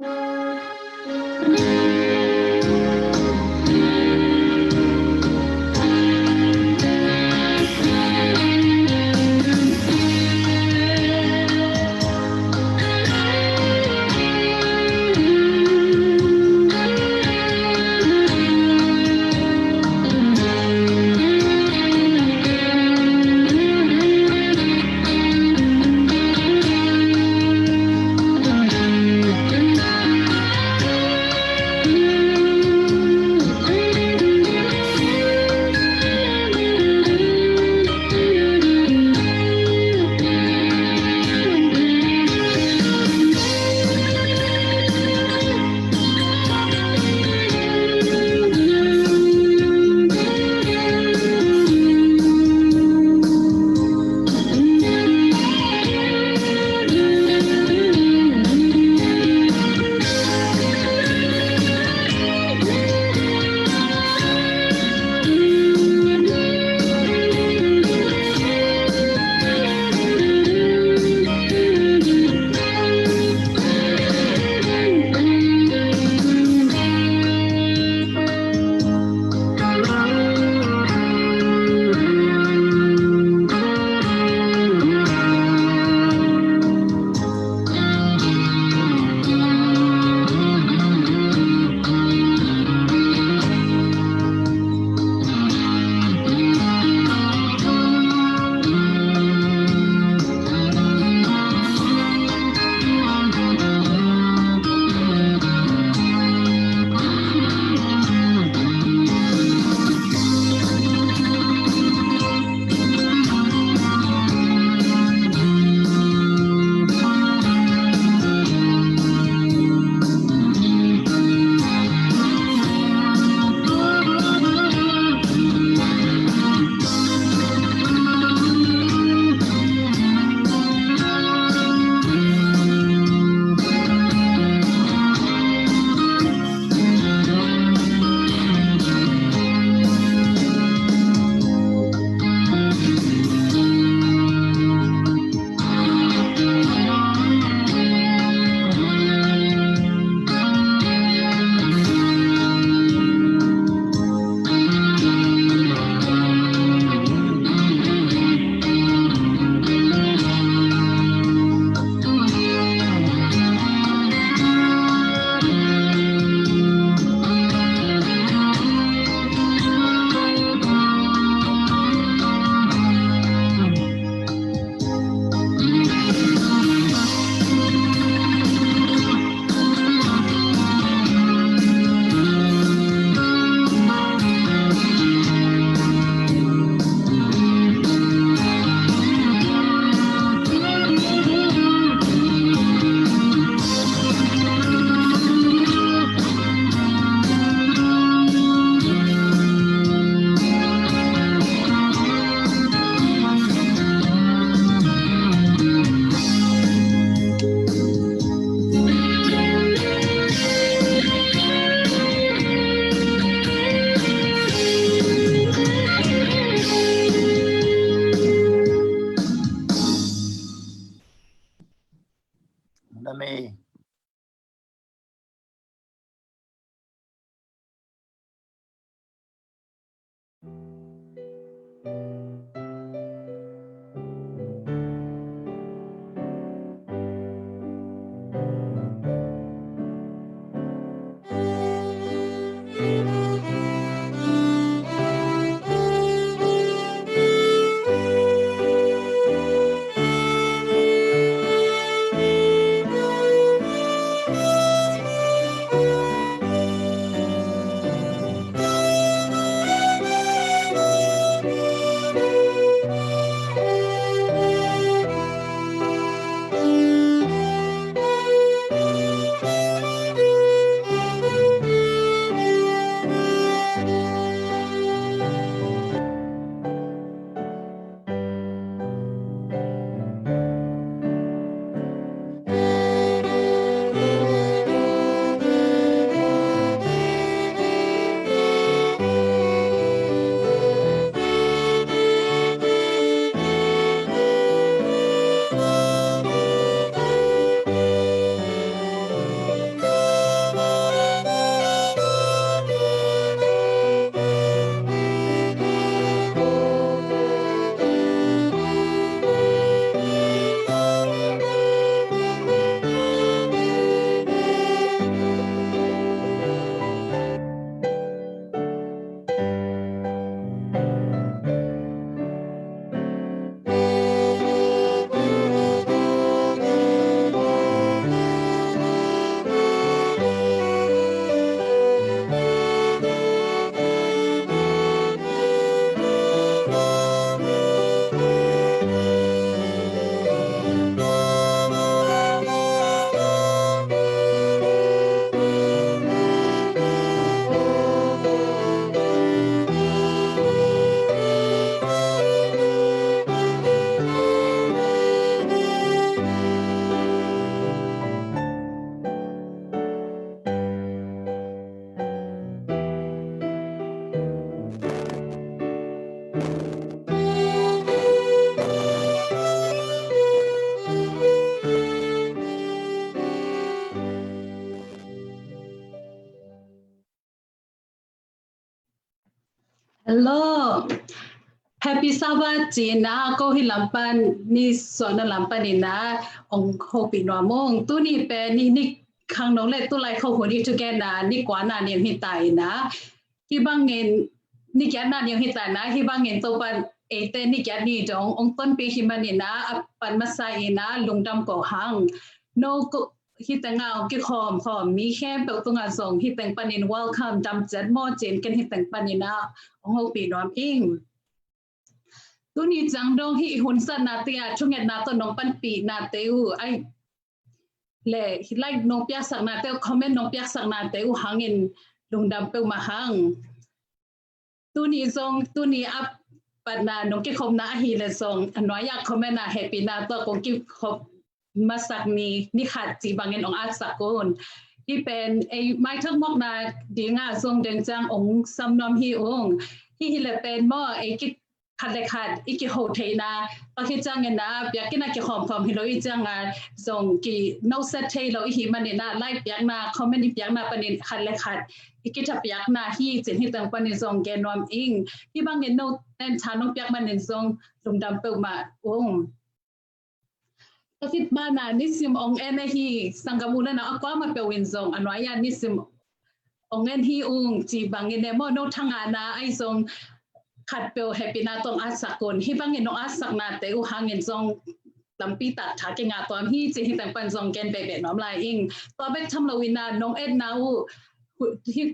อ Hello, Happy Sabbath Gina, ko hilampan ni sona lampan ina ong hopi no mong tu ni pe ni khang nong le tu lai khâu hồn đi together ni quá na niệm hiện tại na hi bang ngin ni kya na niệm hiện tại na hi bang ngin to pan e te ni kya ni dong ong ton pe hi man ina pan masai ina lungdam ko hang no ko hi tang ngao ki khom mi khem pe tu nga song hi tang pan in welcome dam jet mo chen ken hi tang pan ina ong hopi no ing tu ni chang dong hi hun san na tia chunget na to nong pan pi na teu ai le hi like nong pia sak na teu comment nong pia sak na teu hangin lungdam pe ma hang tu ni zong tu ni up pan na nong ki khom na hi le zong anoi ya comment na happy na to ko ki khomมาสักนี่ขาดจีบางเงินองอาสักคนที่เป็นไอ้ไม้ทั้งหมดนะดีง่าทรงเดินจังองซ้ำน้ำฮีองที่ฮิเลเป็นหม้อไอ้กิขัดเลยขัดอีกกี่โหดนะตอนที่จังเงินนะเปียกกินนักกี่หอมฮิโรอีจังอ่ะทรงกี่โนเซตเทโลอีหิมันเนี่ยนะไล่เปียกนะเขาไม่ได้เปียกนะปนินขัดเลยขัดอีกกี่ทับเปียกนะที่เจนที่ต่างปนินทรงแกนวมอิงที่บางเงินโนเต้นชาโนเปียกมันเนี่ยทรงลงดำเปิลมาองคิดบ้านานิสิมองเอ็นฮีสังกัมูลนะก็มาเปวินซงอันว่านิสิมองเอ็นฮีจีบางเงินเดโมโนทั้งอานาไอซงขัดเปลแฮปปี้นาตองอาสักคนฮีบางเงินนอาสักนาแต่หางเงินซงลำปีตัดถาเกงาตอนฮีจีฮิตังปันซงแกนเบเบน้อมลายอิงตอนเบกทำลวินาน้องเอ็ดนาที่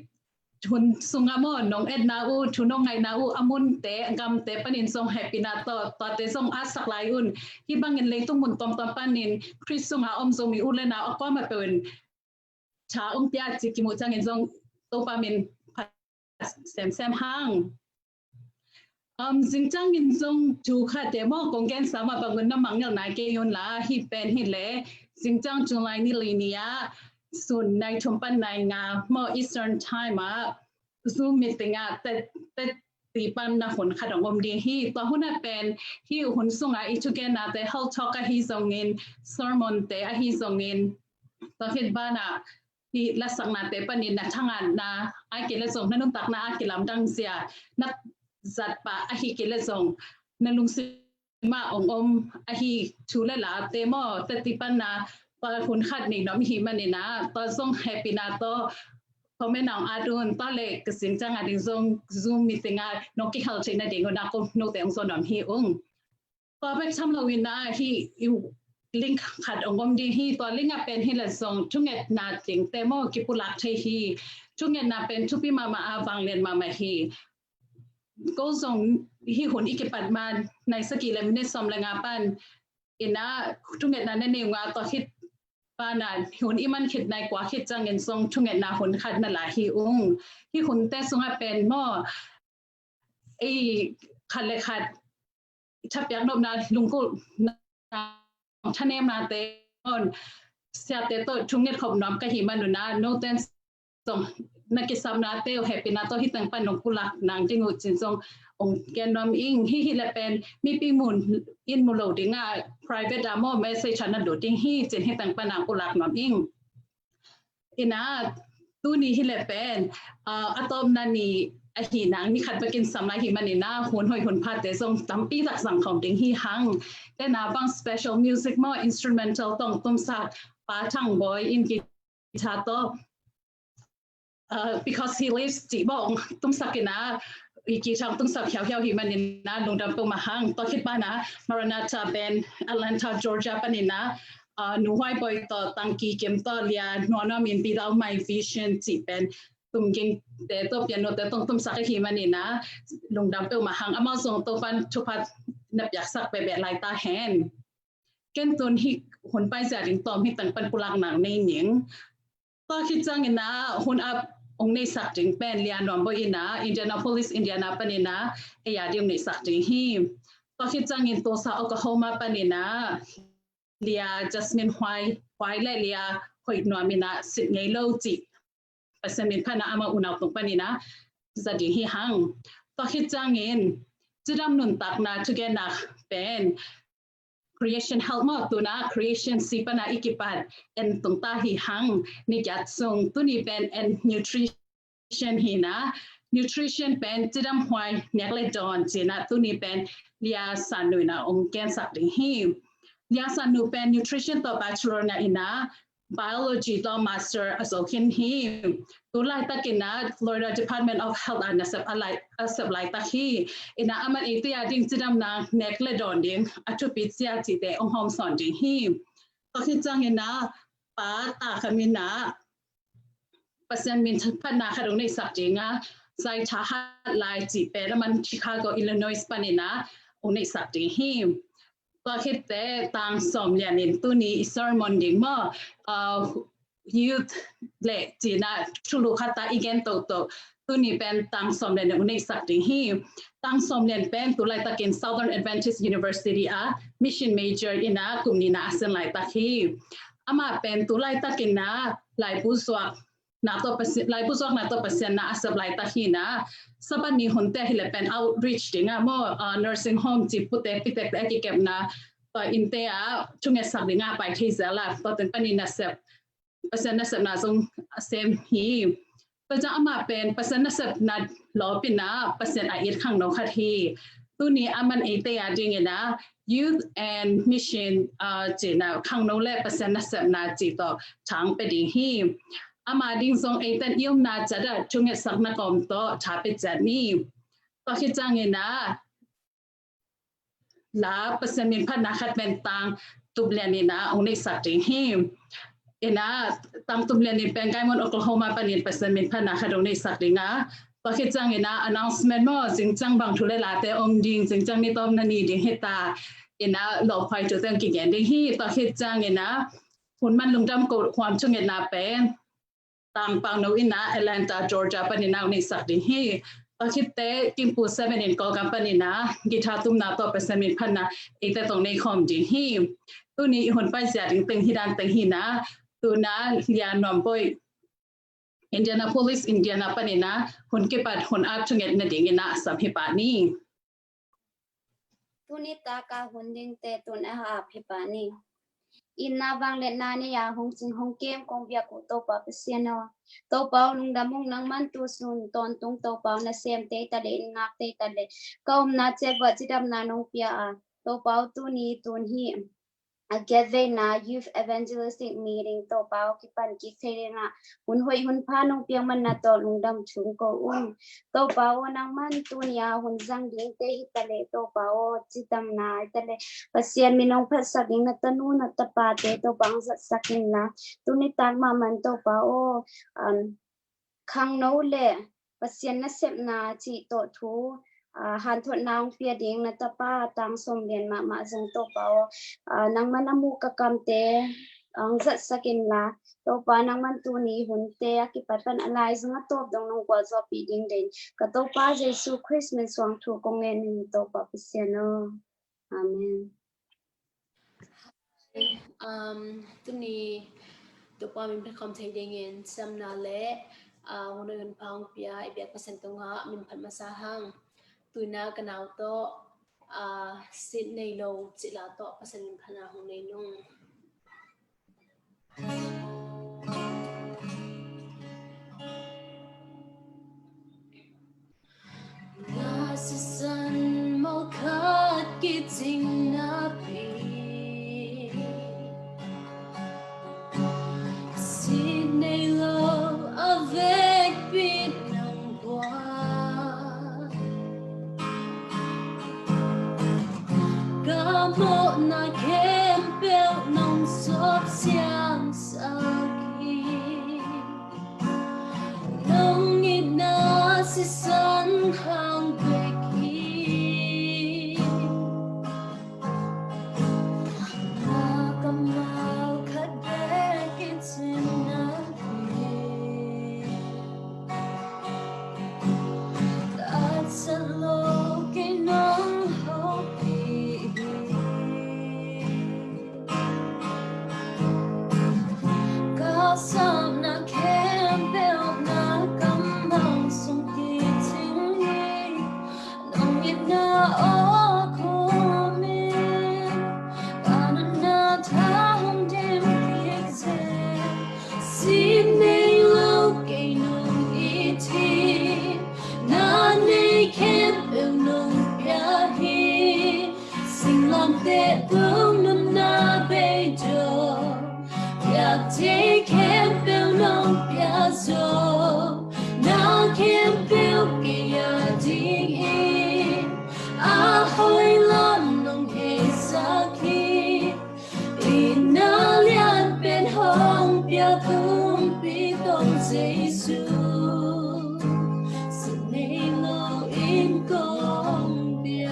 ทุนสุงามอนน้องเอ็ดนาทุนน้องไงนาอมุนเตะกำเตะปนินทรงแฮปปี้นาต่อเตะทรงอาสักลายที่บางเงินเลยต้องมุนตอมปนินคริสสุงาอมทรงมีเลนาก็มาเป็นชาเปียจิกิมุจังเงินทรงโตปามินแซมห้างจริงจังเงินทรงจูค่ะแต่มอกงแกนสามารถบางคนน้ำมังเงินนายเกยนละฮิเป็นฮิเล่จริงจังจุงไลนี่ลีเนียส่วนในชมปันในงาเมื่อ Eastern Time มาซูมมีติงาแต่ตีปันนะคนขัดองดีฮีตอนหุ่นเป็นฮีหุ่นส่งอีทุกแกนาแต่เขาชอบกับฮีส่งเงินสอร์มอนแต่ฮีส่งเงินตอนเห็นบ้านอ่ะฮีลักษณะแต่ปันนี่นะทั้งงานนะไอเกลส่งนั่นนุ่งตักนะไอเกลำดังเสียนักจัดปะไอฮีเกลส่งนั่นลุงซิมาไอฮีชูเลล่ะเตมอแต่ตีปันนะตอนคุณขัดนี่น้องหิมันนี่นะตอนส่งแฮปปี้นาโตพอไม่น้องอาดุนตอนเล็กก็สิ่งจังอาดิส่งซูมมีติงาน้องกิฮัลเชนเด็กก็นักก็โน้ตแต่องส่วนน้องหิตอนไปทำเราวินาที่อยู่ลิงขัดองค์ดีฮีตอนลิงเป็นฮิเลส่งช่วงเงินนาจริงแต่โมกิปุลักเทฮีช่วงเงินนาเป็นทุปีมาอาวังเรียนมาฮีก็ส่งฮีหุ่นอีกปัดมาในสกีเลมิเนสอมแรงงานปันอินะช่วงเงินนั้นในว่าต่อคิดปานาหุ่นอีมันคิดในกว่าคิดจังเงินทรงช่วงเงินนาหุ่นขัดนั่นแหละฮีที่หุ่นแต่ทรงเป็นหม้อไอขัดเลยขัดชับยักษ์นมนาลุงกูท่านเอ็มนาเตอนเสียเตโตช่วงเงินขบน้ำกะหิมันดูนะโนเตนทรงนักกิจสำนักเตอแฮปปี้นาโตที่ตั้งปันนงกุลักนางที่งูจินทรงองแกนน้ำอิงฮิเลเป็นมีปีมุนอินมูโลดิ้งอ่ะ private demo message นั้นดูดิ้งฮิจินให้ตั้งปันนางกุลักน้ำอิงอินะตู้นี้ฮิเลเป็นอะตอมนันนี่ไอหีนางนี่ขัดไปกินสำนักหิมันนี่นะหุ่นหอยหุ่นพัดแต่ทรงตั้มปีจากสังคมดิ้งฮิหังแต่นาบาง special music มั่ว instrumental ต้องตุ้มสักป้าทั้งบอยอินกีตาร์โตbecause he lives จีบองตุ้มสักกินะอีกทางตุ้มสักเหี่ยวหิมันนี่นะลงดำตัวมาหังตอนคิดบ้านะมารานาธาเป็นแอตแลนตาจอร์เจียปนินะหนูห้อยบอยต่อตังกีเกมต่อเลียนวลน้ามินปีดาวไมวิชั่นจีเป็นตุ้มกิงแต่ตัวเปียโนแต่ต้องตุ้มสักหิมันนี่นะลงดำตัวมาหังอามาส่งตัวฟันชุพัดนับอยากสักไปแบบลายตาแฮนเกินตัวที่หุ่นไปเสียดิงตอมที่ตั้งปันปุลักหนังในหนิงตอนคิดจังเงินนะหุ่นอับองในสักจึงเป็นเรียนนอมบอินะอินเดียนาโพลิสอินเดียนาปนินะเอียดิมในสักจึงฮีตอนคิดจังเงินตัวซาโอคลาโฮมาปนินะเลียจัสมินไวและเลียหอยนวมินะสิไงโลจิปัสมินพนาอามาอุณาตรงปนินะจะจึงฮีหังตอนคิดจังเงินจะดำนุนตักนาทุกแกนักเป็น creation help มาตัวนะ creation สิปนาอิกิปัดเอ็นตรงตาหิหังนี่จัดส่งตัวนี้เป็น and nutrition หินะ nutrition เป็นจิดำหวยเนกเลดอนจีนะตัวนี้เป็นเลียสันนุยนะองค์แกนสักดิฮีเลียสันนุเป็น nutrition ต่อ bachelor นะอินะ biology ต่อ master อโศกินฮีตัวไล่ตะกินนะ Florida Department of Health อันนั้นสับอะไรสับไล่ตะฮีอินะอามันอีตัวดิ่งจิดำนะเนกเลดอนดิ่งอัตุปิเซียจีเตองค์หอมสอนดิฮีก็คิดจังเห็นนะป้าตาขมินนะเปอร์เซ็นต์มินพัฒนาขนมในสักจริงอ่ะใจท้าหัดลายจีเปแล้วมันชิคาโกอิลลินอยส์ปานินะองในสักจริงฮิมก็คิดแต่ต่างสมเรียนตัวนี้อิสระมันดิ่งมั้ยูทเล็กจีน่าชุลุขัตตาอีกแกนโตโตตัวนี้เป็นต่างสมเรียนองในสักจริงฮิมต่างสมเรียนเป็นตัวไลตะกิน Southern Adventist University Mission Major อินะกลุ่มนี้นะเส้นไลตะฮีอามาเป็นตัวไลตะกินนะไลผู้สวกนาตัวเปอร์เซ็นต์ไลผู้สวกนาตัวเปอร์เซ็นต์นะสับไลตะฮีนะสับนี้คนแต่ฮิเลเป็น outreach ดิ่งอ่ะมั่วnursing home จีพุเตปิเตกแต่กี่เก็บนะตัวอินเตอช่วงนี้สักดิ่งอ่ะไปที่เซลล์ตัวเป็นปนินาเซปเปอร์เซ็นต์นะเซปนาทรงเซมฮีตัวจะอามาเป็นเปอร์เซ็นต์นะเซปนาล้อปินะเปอร์เซ็นต์อีกข้างนอกคัดฮีตัวนี้อามันอินเตอดิ่งนะYouth and Mission จีน่าข้างโน้นแหละเปอร์เซ็นต์นักศึกษาจีต่อทางไปดิ่งฮีอามาดิ่งทรงเอตันยมนาจัดช่วงสักนักกรมต่อชาปิจัดนี้ก็คิดจังเงินนะลาเปอร์เซ็นต์มีพันนักขัดเป็นตังตุบเลียนนะองค์ในสักดิ่งฮีนะตังตุบเลียนเป็นไกมอนโอคลาโฮมาปนินเปอร์เซ็นต์มีพันนักขัดองค์ในสักดิ่งนะก็คิดจังเงินนะ announcement มั่วจริงจังบางทุเรศแต่องค์ดิ่งจริงจังนี่ต้มนันนี่ดิ่งเหตุนะหลอกไปจุดเต็มกี่แกนดิ่งฮีต่อคิดจังเงินนะคุณมันลงจำกดความช่วงเงินนาเป็นต่างปังโนอินะแอตแลนตาจอร์เจียปนินาในสักดิ่งฮีต่อคิดแต่กิมปูเซเว่นอินก็กัมปนินะกิทาตุ้มนาต่อเปอร์เซ็นต์มีพันนะอีกแต่ตรงในคอมดิ่งฮีตัวนี้คนไปเสียดิ่งเต็งฮีดันเต็งฮีนะตัวนั้นเรียนนอมป่วยIndianapolis Indiana panina hun ke pat hun ap chunget na ding na sam hi pa ni tunita ka hunding te tun a ha phi pa ni inna bang le na ni ya hong jing hong kem kong bia ko to pa pasiano to pa nung damong nang man tu sun ton tung to pa na sem te ta de ngak te ta de kaum na che ba chidam na nong pia a to pa tu ni tun hi Agave na youth evangelistic meeting to pao ki pan ki thele na hun hoi hun pha nong piang man na to lung dam chung ko to pao nang man tunia hun jang ding te hi tale to pao chitam na tale pasian minong phasak ding na tanu na tapa te to bang sakin na tuni tan ma man to pao khang no le pasian na sep na chi to thuหันทนนางเปียดิงนัตป้าตังสมเรียนมาจงโตเปานางมันมูกกำเตจัดสกินละโตปานางมันตัวนี้หุ่นเตะกิปัดเป็นอะไรจงโตดงนงกว่าจอปีดิงเด่นก็โตป้าเยซูคริสต์มันสวงถูกกงเงินโตป้าพิเศษเนาะอาเมนตัวนี้ตัวป้ามีเป็นคำเทงเงินสำนักเละวันเดือนพังเปียอีกแบบเปอร์เซ็นต์ตรงนั้นมีพันมาสาหังตัวน่ากันเอาโตสิในโลจิลาโตเปอร์เซ็นต์พันของในนุ่งนาสิสันมอคัดกิจิงนาพีสิในโลavec bit nang boa Gamo na kempel nang sop siang saki Nang ina si san hang beki Nakamal kadek itinaki Sa lookin ng hopi Kasam na kempel na kamang sungkiting Giêsu sự này lo in công bia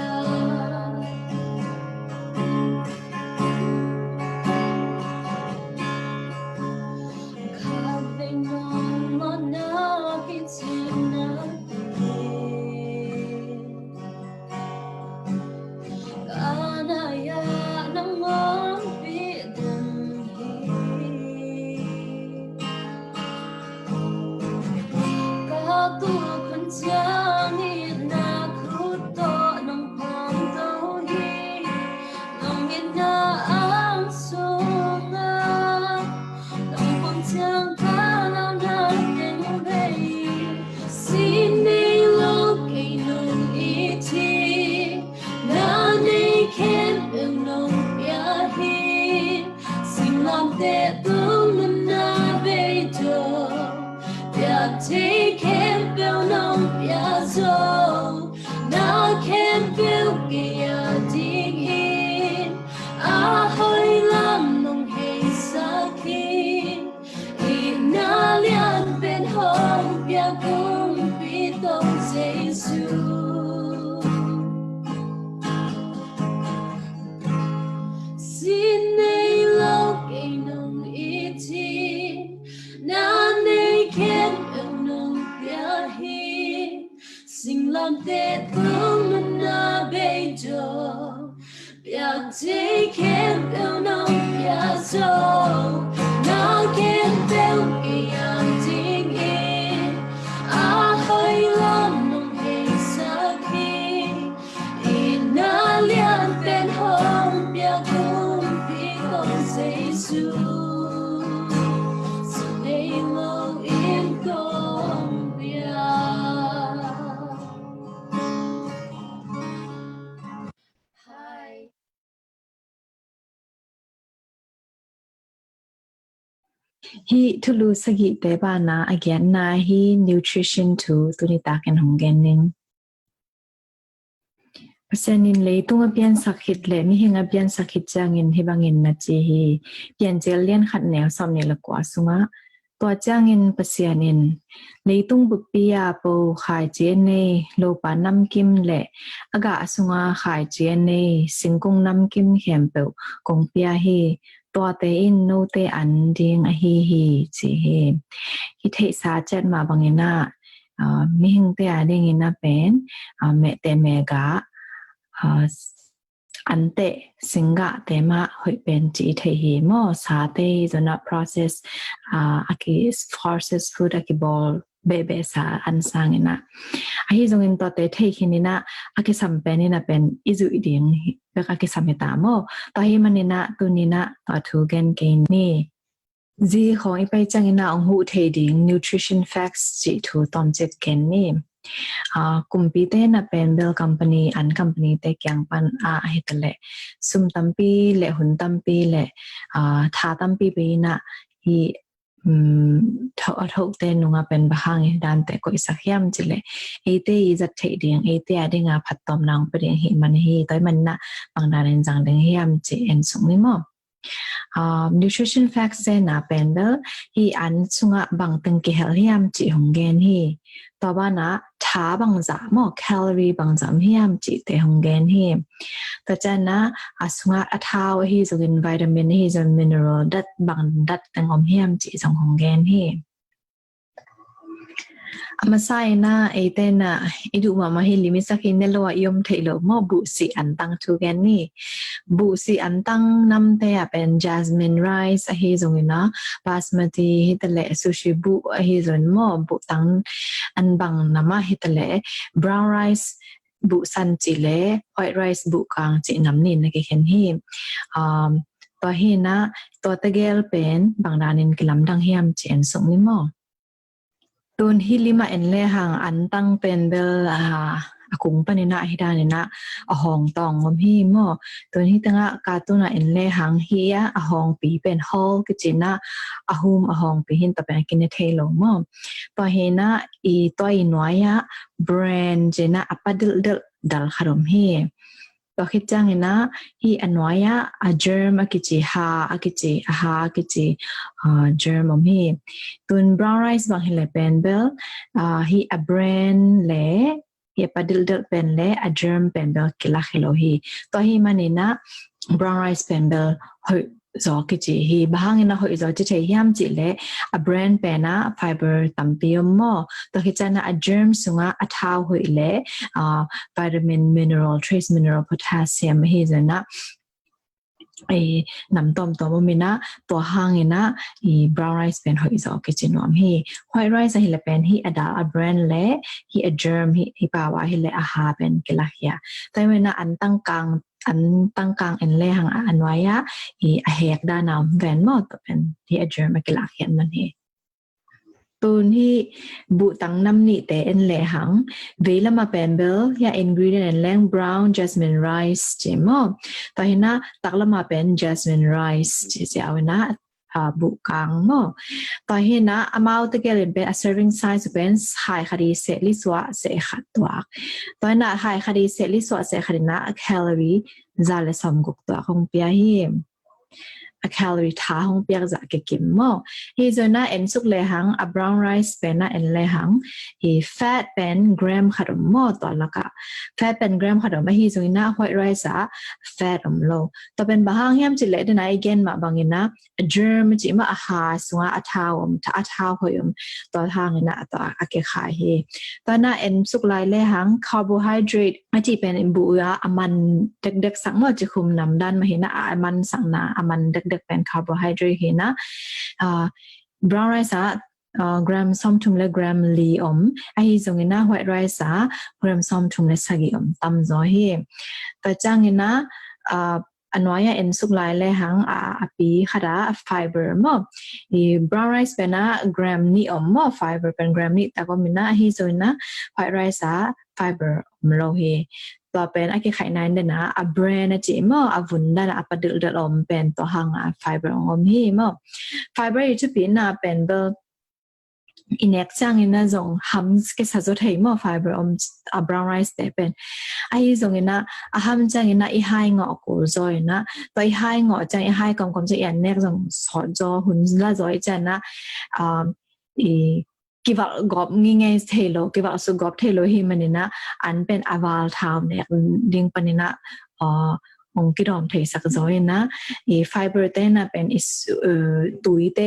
khát về ngon món na biết chim na anaya nang ngon biết đừng cả tu con chang in na khut to nong phong đâu hi nong in na ang sunga nong phong chang ka lao na den vei xin đi lo cây nong ít chi na nei kem em nong ya hi xin làm te tung na vei cho ya take him build no ya so na can build ya ding in a hoi lam nong hei sakin na lian ben home ya kum pi tong jesu sin nei lo ke nong iti na nei ken nong bia hi sing lam te tung na be jo bia te ken nong bia so na ken bel ya ding in a hoi lam nong hei sakin na lian ben home bia kum pi kong jesu Hi tulu sagi teba na again na hi nutrition to tunita ken honggening. Pasanin le tunga pian sakit le ni hinga pian sakit jangin hibangin na chi hi pian jel lian khat neo som ni la kwa sunga to jangin pasianin leitung bupia po khai jene lo pa nam kim le aga asunga khai jene singkung nam kim hem pe kong pia hi to te in no te an ding a hi chi hi the sa chat ma bangina mi hing te a ding ina pen me te me ga ante singa tema hoi pen chi the hi mo sa te zona process aki processed food aki bol bebe sa an sangina ahi zongin to te the hinina aki sampenina pen izu iding be aki sameta mo to hi manina tunina to thu gen gain ni ji khoi pai changina ong hu the ding nutrition facts chi thu tom jet ken ni kumpi te na pen bel company an company te kyang pan a hitale sum tampi le hun tampi le tha tampi pe na hi thau te nunga pen bahang dan te ko isakyam chile ate is a thading ate adinga phatom nang pe hi man hi toy man na pangdarin jang ding hiam chi en sungni mo nutrition facts se na pen bel hi an sunga bang teng ke heliam chi honggen hi to ba na tha bang za mo calorie bang jam hiam chi te honggen hi ta chana asunga athaw hi zogin vitamin hi zon mineral dat bang dat tengom hiam chi jong honggen hi amasai na etena idu mama hi limisakin nelo yom thailo mo bu si antang thu gen ni bu si antang nam te apen jasmine rice a hi zongina basmati hitale sushi bu a hi zon mo bu tang an bang nama hitale brown rice bu san chile white rice bu kang chi nam ni na ke khen hi to hi na to tagel pen bangdanin kilam dang hiam chen song ni mo tun hilima enle hang antang penbel akung panina hidanina ahong tong ngom hi mo tun hitanga katuna enle hang hiya ahong pi pen hol kichina ahong pi hin tapen kin thelo mo to hena I toy noya brand jena apadil dal kharom hi ตัวคิดจังนะฮีอันน้อยอะgerm อะกิจิฮาอะกิจิฮากิจิgerm อมฮีตุน brown rice บางฮีเลยเป็นเบลฮีa brain เลยฮีปะดิลเดลเป็นเลยa germ เป็นเบลกิลาฮิโลฮีตัวฮีมันนี่นะ brown rice เป็นเบลซอกิจิฮีบางนะหอยซอจิเทียมจิเลa brain เป็นนะ fiber ตัมปียมอตัวคิดจังนะ a germ สุงะa ท้าวหอยเลvitamin mineral trace mineral potassium ฮีจะนะน้ำต้มตัวมีนะตัวห้างนะbrown rice เป็นหอยซอกิจินอมฮี white rice ฮีเลยเป็นฮี a brain เลฮี a germ ฮีปาวาฮีเลยอาหารเป็นกิลาเฮียแต่เวลาอันตั้งกลางอันเลหังอันไว้a heck ด้านน้ำแวนมอตัวเป็นที่ a germ กิลาเฮียมันฮีตูนที่บุตังน้ำนี่แต่เอ็นเลหังเวลามาเป็นเบลยา ingredient แรง brown jasmine rice เจมอตอนนี้นะตักละมาเป็น jasmine rice เจ้านะบุกังมอตอนนี้นะ amount ตะเกียบเป็น a serving size เป็น high คดีเสลิสวะเสขัดตัวตอนนั้น high คดีเสลิสวะเสขัดนะ calorie จะเลยสมกุกตัวของเปียฮีa calorie ท้าของเปียกจะเก็บมอฮีจนะเอ็นสุกเลหัง a brown rice เป็นนะเอ็นเลหังfat เป็นกรัมขนมมอตัวละกะ fat เป็นกรัมขนมฮีจนะ white rice fat โลตัวเป็นบางอย่างจิเลดนะ again มาบางนะ germ จิมาอาหารสงอาท้าวถ้าอาท้าวหอยตัวทางนะตัวอาเกขายฮีตัวน่ะเอ็นสุกไลเลหัง carbohydrate อาจีเป็นบุยามันเด็กๆสังมอจะคุมนำด้านมาเห็นนะมันสังนะมันเด็กเป็น carbohydrate เห็นนะ brown rice กรัมซ้อมทุ่มและกรัมลีอมไอ้ตรงนี้นะ white rice กรัมซ้อมทุ่มและสักิอมตั้มจอยเฮแต่จังนะอันน้อยเอ็นสุกไลเลยหังปีขดา fiber มั้งbrown rice เป็นนะกรัมนี่อมมั้ง fiber เป็นกรัมนี่แต่ก็มีนะไอ้ตรงนี้นะ white rice fiber มโลเฮตัวเป็นไอ้ไข่นายเดนะแบรนด์นะจีมั้งวุ่นได้นะปะดึกเดือดอมเป็นตัวหังfiber อมเฮมั้ง fiber อยู่ที่ปีน่ะเป็นเบอร์อินเอ็กซ์จังอินนะจงฮัมส์ก็สัจจะมั้ง fiber อมbrown rice แต่เป็นไอ้จงอินนะฮัมจังอินนะอีไฮงอกูจอยนะตัวอีไฮงอจังอีไฮกำจะยันเน็กจงสอดจอหุ่นละจอยจังนะกิบกอบง่ายๆเทโลกิบสุกอบเทโลฮิมันนี่นะอันเป็นอวาลทาวเนี่ยดิ้งปนินะองกิดอมเทสักจอยนะไฟเบอร์เต้นะเป็นตุยเต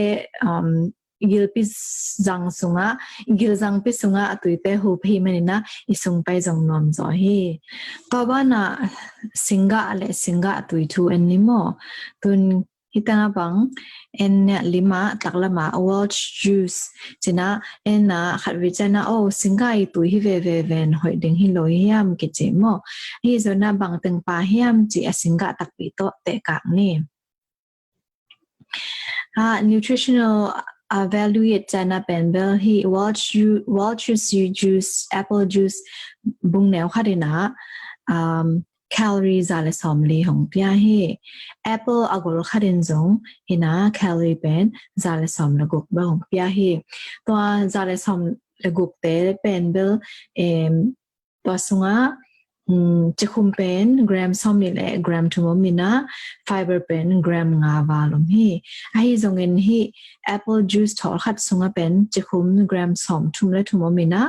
กิลปิจังสุงะกิลจังปิสุงะตุยเตหูพีมันนี่นะสุงไปจงนอมจอยตัวบ้านะสิงกะตุยทูอันนี้มั้งตุนhitanga bang en lima taklama welch juice china en khatwichana singai tu hi ve hoi ding hi lo hiam ke chemo hi zona bang teng pa hiam chi asinga takpi to te ka ni nutritional value it chana penbel hi welch juice apple juice bung neu khadina calories อะไรสมลีของพี่ให้ apple อากรขัดดินจงหินะ calorie เป็นจาเลสมระกุกบ้างของพี่ให้ตัวจาเลสมระกุกเตเป็นเบลตัวสุงะจะคุมเป็นกรัมสมนี่แหละกรัมทุ่มมินะไฟเบอร์เป็นกรัมงาวาลมฮีไอ้จงเงินฮี apple juice ทอดขัดสุงะเป็นจะคุมกรัมสมทุ่มและทุ่มมินะ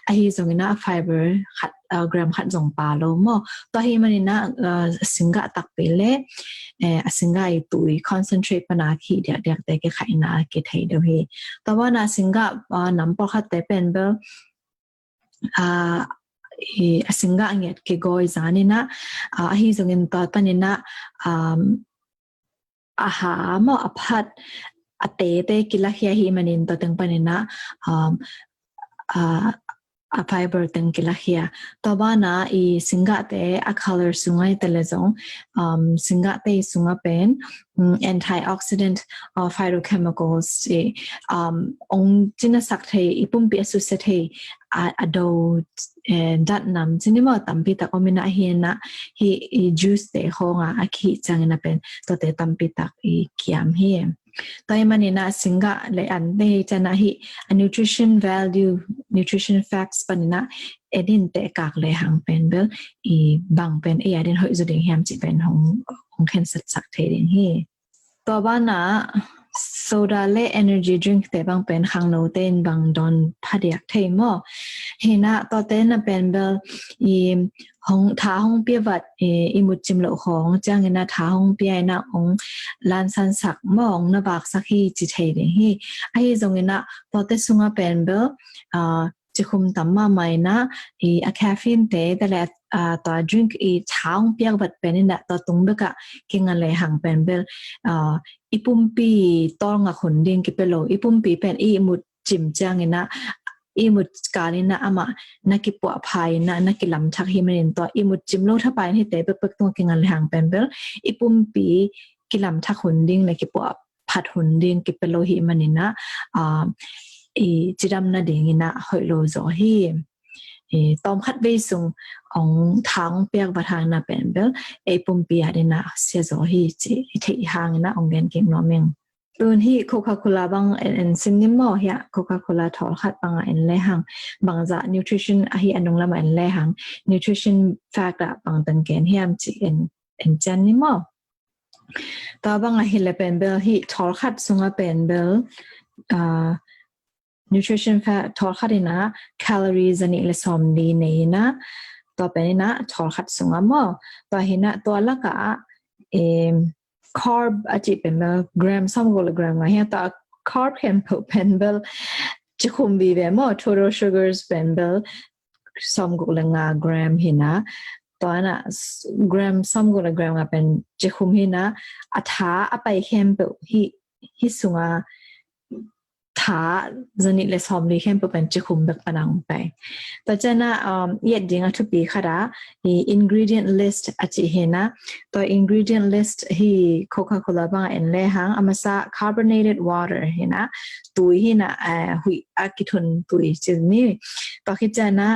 ไอ้จงเงินนะไฟเบอร์ขัดกรัมขัดจงปาลมตัวฮีมันนี่นะสิงกะตักไปเลยสิงกะอีตุย concentrate ปนาขีเดียกแต่แกไข่นาเกทเดียวฮีแต่ว่านะสิงกะน้ำปอขัดแต่เป็นเบลasinga nget ke goi zanina hi zongin ta panina aha mo aphat ate kilahia hi manin to teng panina a fiber teng kilahia to bana I singa te a color sungai telezong singa te sunga pen antioxidant phytochemicals ong china sakthei ipum pi asusatei ado dat nam cinema tampi ta komina hiena hi juice te honga akhi changena pen to te tampi ta I kiam hi toy manina singa le an de chana hi a nutrition value nutrition facts ปนินะเอดินแต่กากเลยหังเป็นเบลอีบางเป็นเอดินหอยจุดเดียงแฮมจิเป็นของเคนสักเทดิงฮีตัวบ้านนะโซดาและ energy drink แต่บางเป็นขังโนเตนบางดอนพัดอยากเทมอเฮนะตัวเต้นเป็นเบลอีห้องท้าห้องเปียวัดอีมุดจิมโลของจ้างเงินนะท้าห้องเปียนะองลานสันสักมองนะบากสักฮีจิเทดิฮีไอ้ตรงเงินนะตัวเต้สุงาเป็นเบลจะคุมตั้มมาใหม่นะคาเฟอีนเตะแต่ละตัวดริงก์ท้าห้องเปียวัดเป็นนี่นะตัวตรงเบกะกินอะไรหังเป็นเบลอีปุ่มปีตองกับคนเดียงกิเปโลอีปุ่มปีเป็นอีมุดจิมจ้างเงินนะอีมุดกาลินะอามานักกิปวะพายนะนักกิลำชักฮิมันอินตัวอีมุดจิมโลถ้าไปให้เตะเปิกตัวกินอะไรห่างเป็นเบลอีปุ่มปีกิลำชักหุ่นดิ้งนักกิปวะผัดหุ่นดิ้งกิเปโลฮิมันอินะอีจิดำนาดิ้งนะหอยโลโซฮีตอมคัดเวซุงของทางเปียกประธานนะเป็นเบลอีปุ่มปีอะไรนะเสียโซฮีจีที่ห่างนะองเกนเก่งน้อมิงตัวที่โคคาโคลาบางซิมนิมอเฮียโคคาโคลาทอลขัดบางอันเลหังบางจะนิวทริชั่นอาฮีอันนงละมันเลหังนิวทริชั่นแฟกต์บางตังเกนเฮียมจีจันนิมอตัวบางอาฮีเลเป็นเบลที่ทอลขัดสุงาเป็นเบลnutrition fat ทอลขัดนะแคลอรี่จะนี่เลสอมดีนี่นะตัวเป็นนะทอลขัดสุงามอตัวเห็นนะตัวละกะcarb อาจจะเป็นแบบกรัมสามกว่า gram มาเฮียแต่ carb เป็นแบบจะคุมบีแบบว่า total sugars เป็นแบบสามกว่า gram เห็นนะตัวน่ะ gram สามกว่า gram ก็เป็นจะคุมเห็นนะอัฐาไปเข้มแบบที่สุงาท้าจะนี่เลสอมลีเข้มเป็นจะคุมแบบปนังไปแต่เจ้าน่ะยัดดิ้งทุกปีค่ะด่าingredient list อาจจะเห็นนะตัว ingredient list ที่โคคาโคลาบางอันเลยหังอามาซา carbonated water เห็นนะตุยเห็นนะหุยอากิทุนตุยจะนี่ตัวคิดเจ้าน่ะ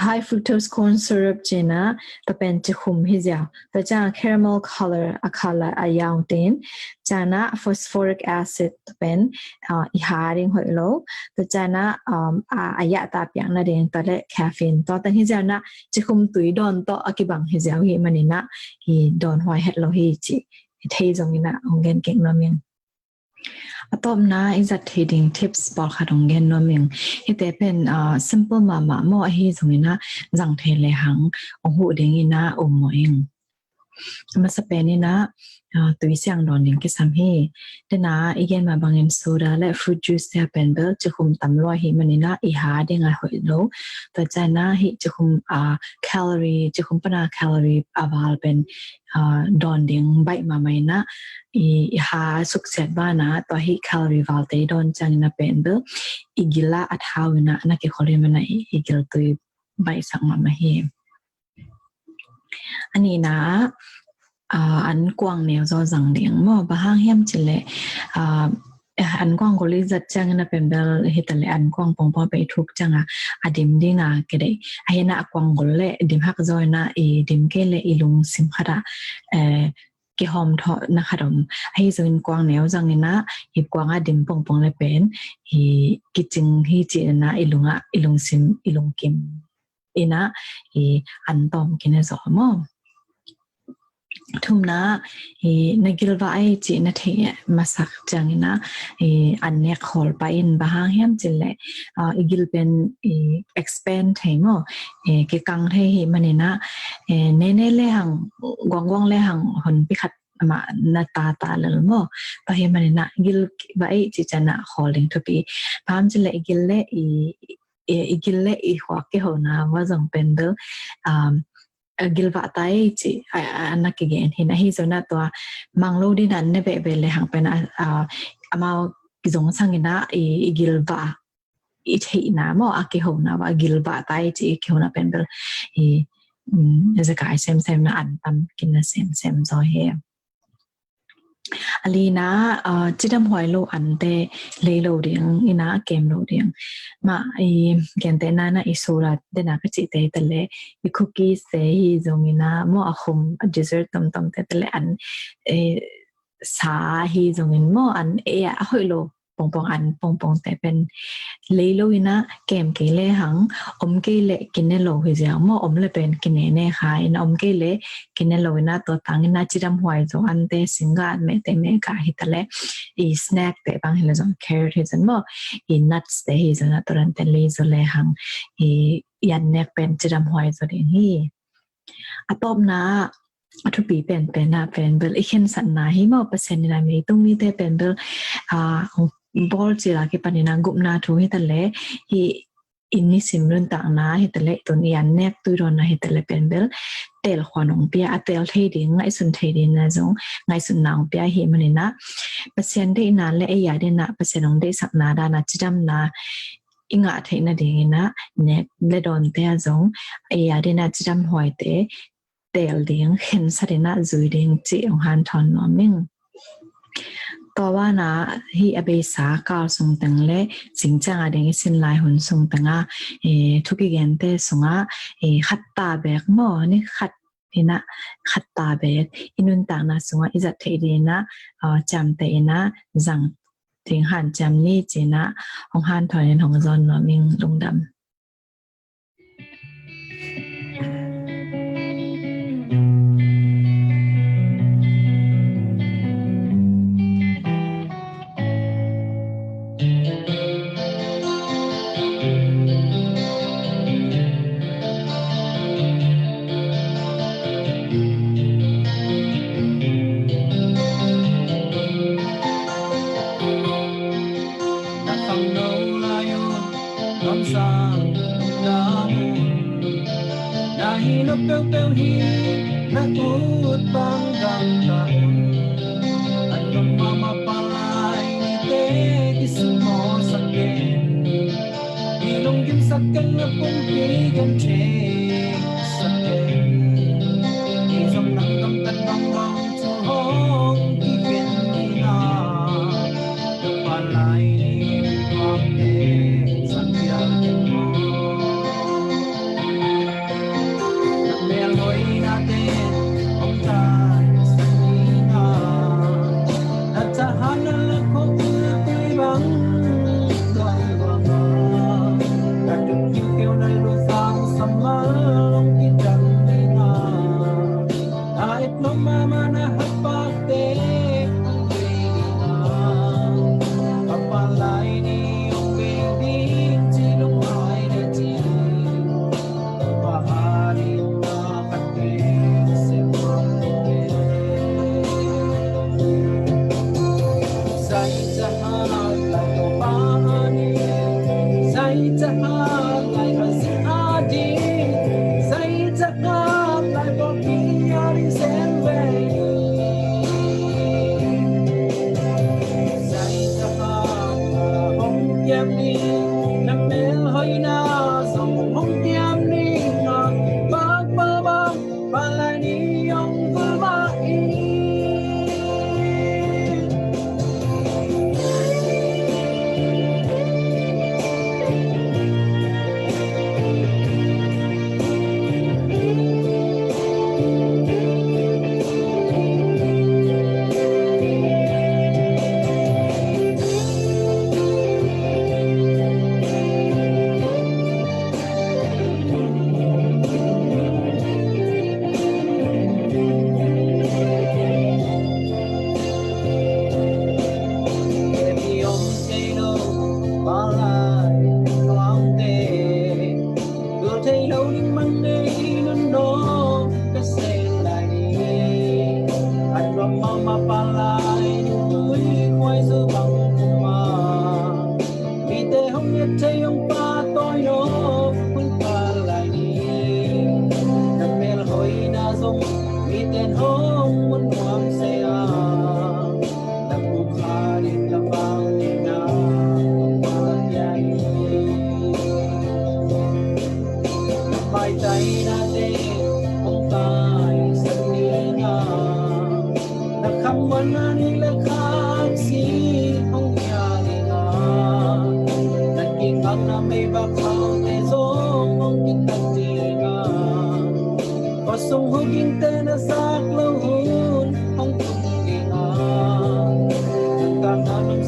high fructose corn syrup เจนะตัวเป็นจะคุมให้เจ้าตัวจ้า caramel color อะคาลาอายาวเต็นจ้านะ phosphoric acid ตัวเป็นอีหาริงหอยโลตัวจ้านะอายะตาเปียงนั่นเองตัวเล็กคาเฟอีนตัวแต่ที่เจ้านะจะคุมตุยดอนตัวอากิบังให้เจ้าเฮมันนี่นะฮีดอนหอยเฮ็ดโลฮีจิเทจงนี่นะองเกนเก่งน้อมิงตอบนะ exact trading tips บอกค่ะตรงเงินน้อมิงที่แต่เป็นsimple มาหม้อให้ตรงนี้นะจังเทเลยหังองหูเด้งนี่นะอมหมอยมาสเปนนี่นะตัววิเศษดอนดิ้งก็สามให้แต่นะอีกอย่างมาบางเงินโซดาและ fruit juice เนี่ยเป็นเบลจะคุมตำลอยให้มันนี่นะอีหาได้ไงหอยโลแต่ใจนะให้จะคุมแคลอรี่จะคุมปนาแคลอรี่อาบาลเป็นดอนดิ้งใบมาไหมนะอีหาสุกเสร็จบ้านะตัวให้แคลอรี่วาลเตดอนจังนะเป็นเบลอีกิลาอัฐาวินะนักเก็ตคอลีมันนะอีกิลตัวใบสังมาไหมอันนี้นะอันกว้างเนี่ยจะจังเดียงมั่วบ้างเฮียมจิเล่อันกว้างก็เลยจัดจังนะเป็นเบลเฮตันเลยอันกว้างปองพอไปทุกจังอะดิมดิ้งก็ได้ไอ้น่ะกว้างก็เลยดิมฮักจอยนะดิมเกลเลยลุงสิมขดาเกี่ยหอมทอนะคะดมให้ส่วนกว้างเนี่ยจังนี่นะฮิบกว้างดิมปองเลยเป็นกิจงฮิจินะลุงสิมลุงกิมนะอันตอมกินสอมทุ่มนะนักกิลว่าไอจีนัทเฮมาสักจังนะอันเนี้ยขอไปอินบ้างเฮียมจิเล่อีกิลเป็นexpand เทมอเกี่ยกังเทมันนี่นะเน่ๆเลยหังกวางๆเลยหังคนพิคัดมาหน้าตาเลยมั้งไปเฮมันนี่นะกิลว่าไอจีจะนะขอลิงทุปีพามจิเล่อีกิลเล่อีกิลเล่อีหัวเกี่ยวนะว่าจังเป็นเด้อgilwa tai chi anak ke gen hin hi zona to manglo din an ne be le hang pen amao kizong sangina gilwa i thei na mo ake ho na wa gilwa tai chi ke ho na pen bel as a guy sem na an tam kin na sem zo he alina chidam hoi lo ante le lo ding ina game lo ding ma gen te na isora de na ka chi te tele i cookies se hi zong ina mo akhum dessert tam te tele an sa hi zong in mo an hoi lo ปองปองอันปองปองแต่เป็นเลยลุยนะเกมเกเล่หังอมเกเล่กินเนโลหิเสียมออมเลยเป็นกินเน่ค่ะอินอมเกเล่กินเนโลนะตัวตังอินนาจิดำหวยจงอันเตสิงกาเมเตเมกาฮิตะเลอีสแน็คแต่บางเฮลจงแครอทฮิจันมออีนัทสเตฮิจันตัวนั้นแต่เลยจเลหังอียันเนกเป็นจิดำหวยจงฮีอะตอมนะอัตุปีเป็นนะเป็นเบลอีเข็นสันนะฮิมอเปอร์เซ็นต์นะมีตรงนี้แต่เป็นเบลบอลจีรากิปันนังกุมนาทูฮิตเลฮีอินนิสิมรุนต่างนะฮิตเลตัวนี้อันเนกตุยรอนนะฮิตเลเป็นเบลเตลขวานองเปียเตลเทดิงไงสุนเทดินนะจงไงสุนนางเปียฮิมันนะเปอร์เซ็นต์ได้นานและไอยาได้นะเปอร์เซ็นต์องได้สักนาดานะจิดำนะอิงอาเทนะดิงนะเนกเลดอนเตะจงไอยาได้นะจิดำหอยเตเตลดิงเห็นสัตย์นะจุยดิงจีองฮันทอนนอมิงตัวว่านะที่อเบสากาส่งตังเล่สิงจังอะไรสินลายหุ่นส่งตังทุกอย่างเตส่งขัดตาเบกหม้อนี่ขัดนี่นะขัดตาเบกอินุนต่างนะส่งอิจัดเทดีนะจำเตนะจังถึงหันจำนี่เจนะของหันถอยของจอนนอมิงลงดำ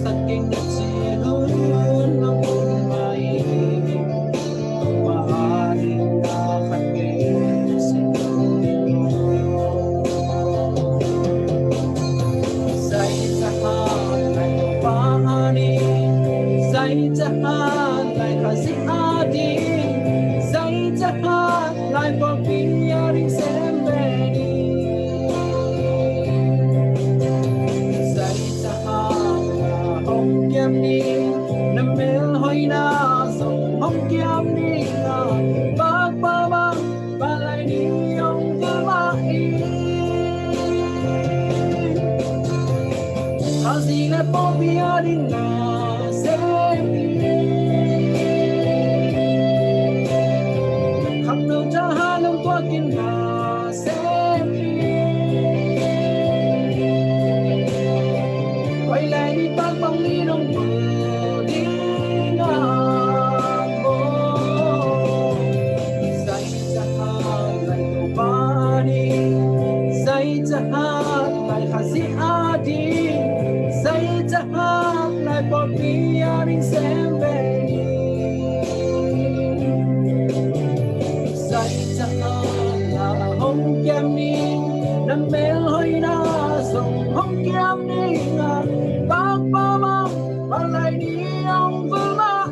Sakit si adi sai cha ha lai po pin ya ring sem be ni sai cha ha hong kem ni na mel hoi na so hong kem ni na ba ba ba ba lai ni ong ga ma i Asi le po bi adi na sem Talking myself quay lại đi bác bóng đi đông bờ đi ngang say cha hát lại tổ ba đi say cha hát lại khá sĩ a đi say cha hát lại bỏ đi a đi xem về đi say cha hát là hông kem đi nằm mel hơi na sông hông kem đi ngà bác ba ba ba lại đi ông vừa mà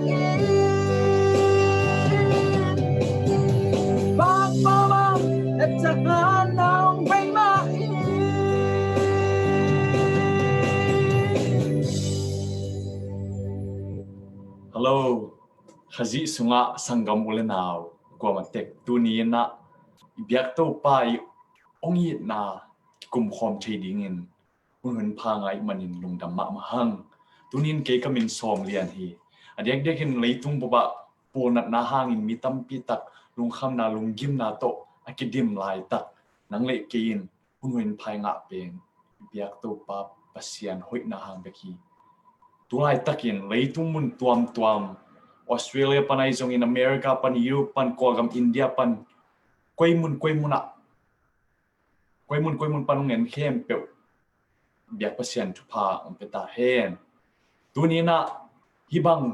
bác ba ba em cha hát nào vay mà Hello, Khazi sunga sangam ule now. Gua matek tuni na biak to pai ongi na kum khom trading in hun pha ngai manin lungdam ma mahang tunin ke kamin som lian hi adek dek in leitung boba ponat na hangin mitam pi tak lung kham na lung gim na to akidim lai tak nang le kein hun phai nga peng biak to pa pasian hoi na hang beki tulai takin leitung mun tuam Australia panai zong in America pan Europe pan kwagam India pan koimun panung en khem pe biak pasian thupa om peta hen tunina hibang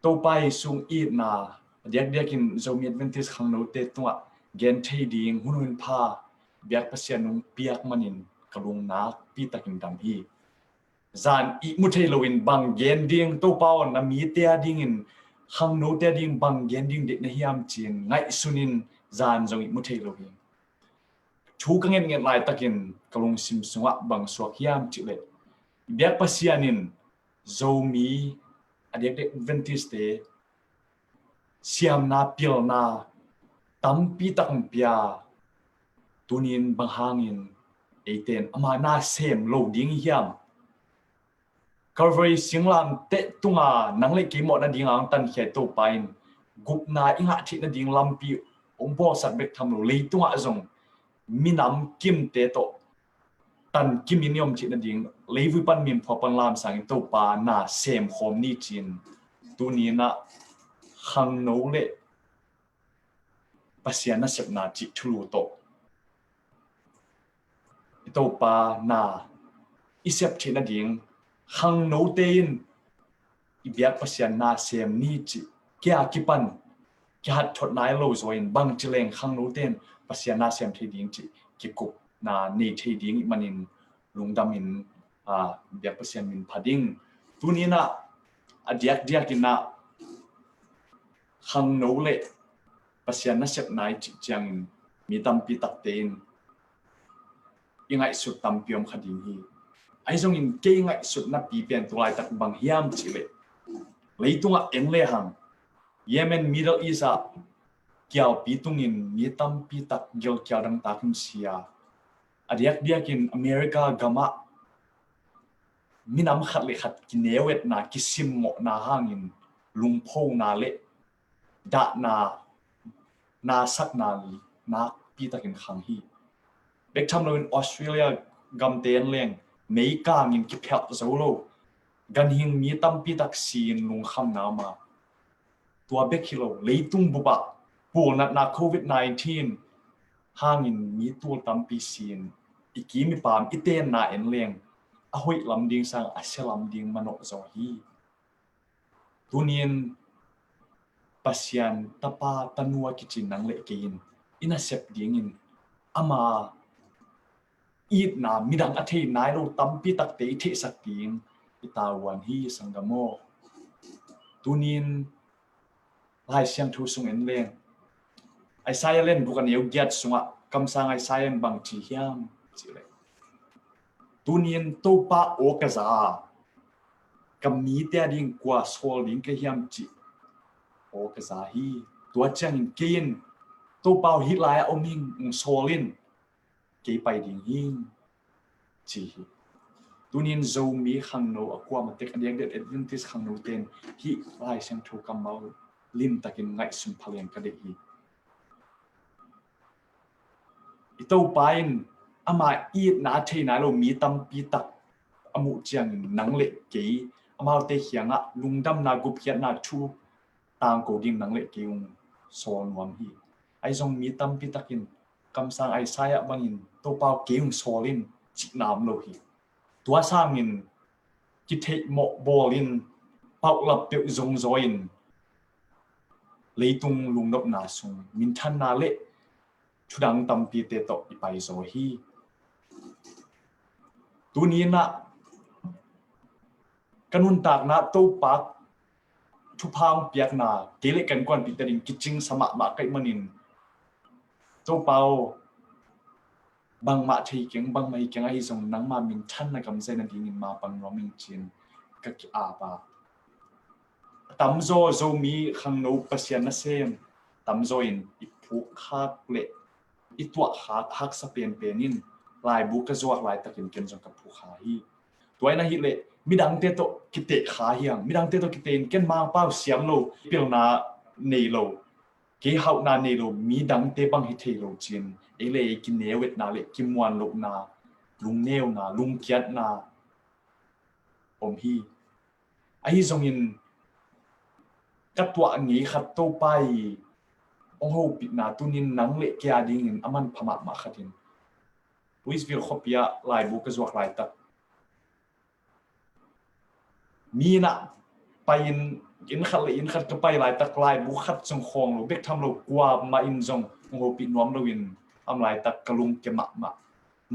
to pai sung I na diak in zong advantage khang no te tunga gen thei ding hunun pha biak pasian nung piak manin kalung na pi takin dam hi zan I muthei loin bang gen ding to pau na mi te ding in khang no te ding bang gen ding de na hiam chin ngai sunin zan zong I muthei loin chu ka ngen lai takin kalung sim sunga bang suak hiam chile biak pasianin zomi adek de advantage te siam na pil na tampi takang pia tunin bang hangin eiten ama na sem lo ding hiam Calvary singlam te tunga nangle ki mo na ding ang tan khia to pain gup na inga thi na ding lampi ombo sat bek tham lo le tunga zong minam kim te to tan kim iniom chi na ding levi pan min phopan lam sang to pa na sem khom ni chin tu ni na khang no le pasian na sep na chi thulu to pa na isep chi na ding khang no tein ibiak pasian na sem ni chi kya kipan kya hat thot nai lo zoin bang chileng khang no ten pasian na sem thei ding chi ki kup na nei thei ding manin lungdam in biak pasian min phading tunina adiak in na khang no le pasian na sep nai chi chang mi tam pi tak tein ingai su tam piom khading hi ai zong in ke ngai sut na pi pen tulai tak bang hiam chile leitunga enle hang Yemen Middle East a kiao pi tungin mitam pi tak gel kiao dang takin sia adiak in America gama minam khat le khat kinewet na kisim mo na hangin lungpho na le da na sak na pi takin khang hi bek tham lo in Australia gam ten leng mấy ca nghìn kịp hẹn dấu lô gần hình mi tâm pi tak xin lung khăm nào mà tua bek kilo lấy tung bù bạc bù nát na COVID-19 hàng nghìn mi tua tâm pi xin iki mi pam iten na en leng a hoi lam ding sang a selam ding mano zo hi tunin pasian tapa tanua kichin nang le kein ina sep ding in ama ít na midang athei nai lo tampi tak te the sak ting itawan hi sangamo tunin lai siang thu sung en leng ai sai len bukan eu giat sunga kam sang ai sai en bang chi hiam chi le tunin to pa o ka za kam mi te ding kwa sol ding ke hiam chi o ka za hi tua chang kin to pao hi lai oming solin ke pai ding hin chi tunin zo mi khang no akwa ma tek adiang det advantage khang no ten hi lai sang thu kam mau lim takin ngai sum phalen ka de hi ito pain ama i na thei na lo mi tam pi tak amu chiang nang le ke amau te hianga lungdam na gup hian na thu tang ko ding nang le ke ung so nuam hi ai zong mi tam pi takin kam sang ai saya bangin to pau ke ung solin chik nam lo hi tua sangin ki thei mo bolin pau lap pe zong zoin leitung lungnop na sung min than na le chudang tam pi te to ipai zo hi tunina kanun tak na to pak thu phang piak na kele kan kwan pi terin kiching sama ma kai manin to pau bang ma thei keng bang mai keng ai zong nang ma min than na kam zen ding in ma pang ro min chin ka ki a ba tam zo mi khang no pasian na sem tam zo in iphu khak le itwa hak sa pen penin lai bu ka zuak lai takin ken jong ka phu kha hi toina hi le midang te to kite kha hiang midang te to kiten ken ma pau siam lo pil na nei lo ke hau na nei lo midang te bang hi thei lo chin ele ki newet na le ki muan lo na lung neu na lung kiat na om hi ai zong in katwa ngi khat to pai ong ho pi na tunin nang le kya ding in aman phama ma khatin puis vil khopia lai bu ka zuak lai tak mi na pain in khat ka pai lai tak lai bu khat chung khong lo bek tham lo kwa ma in jong ong ho pi nuam lo in am lai tak kalung ke ma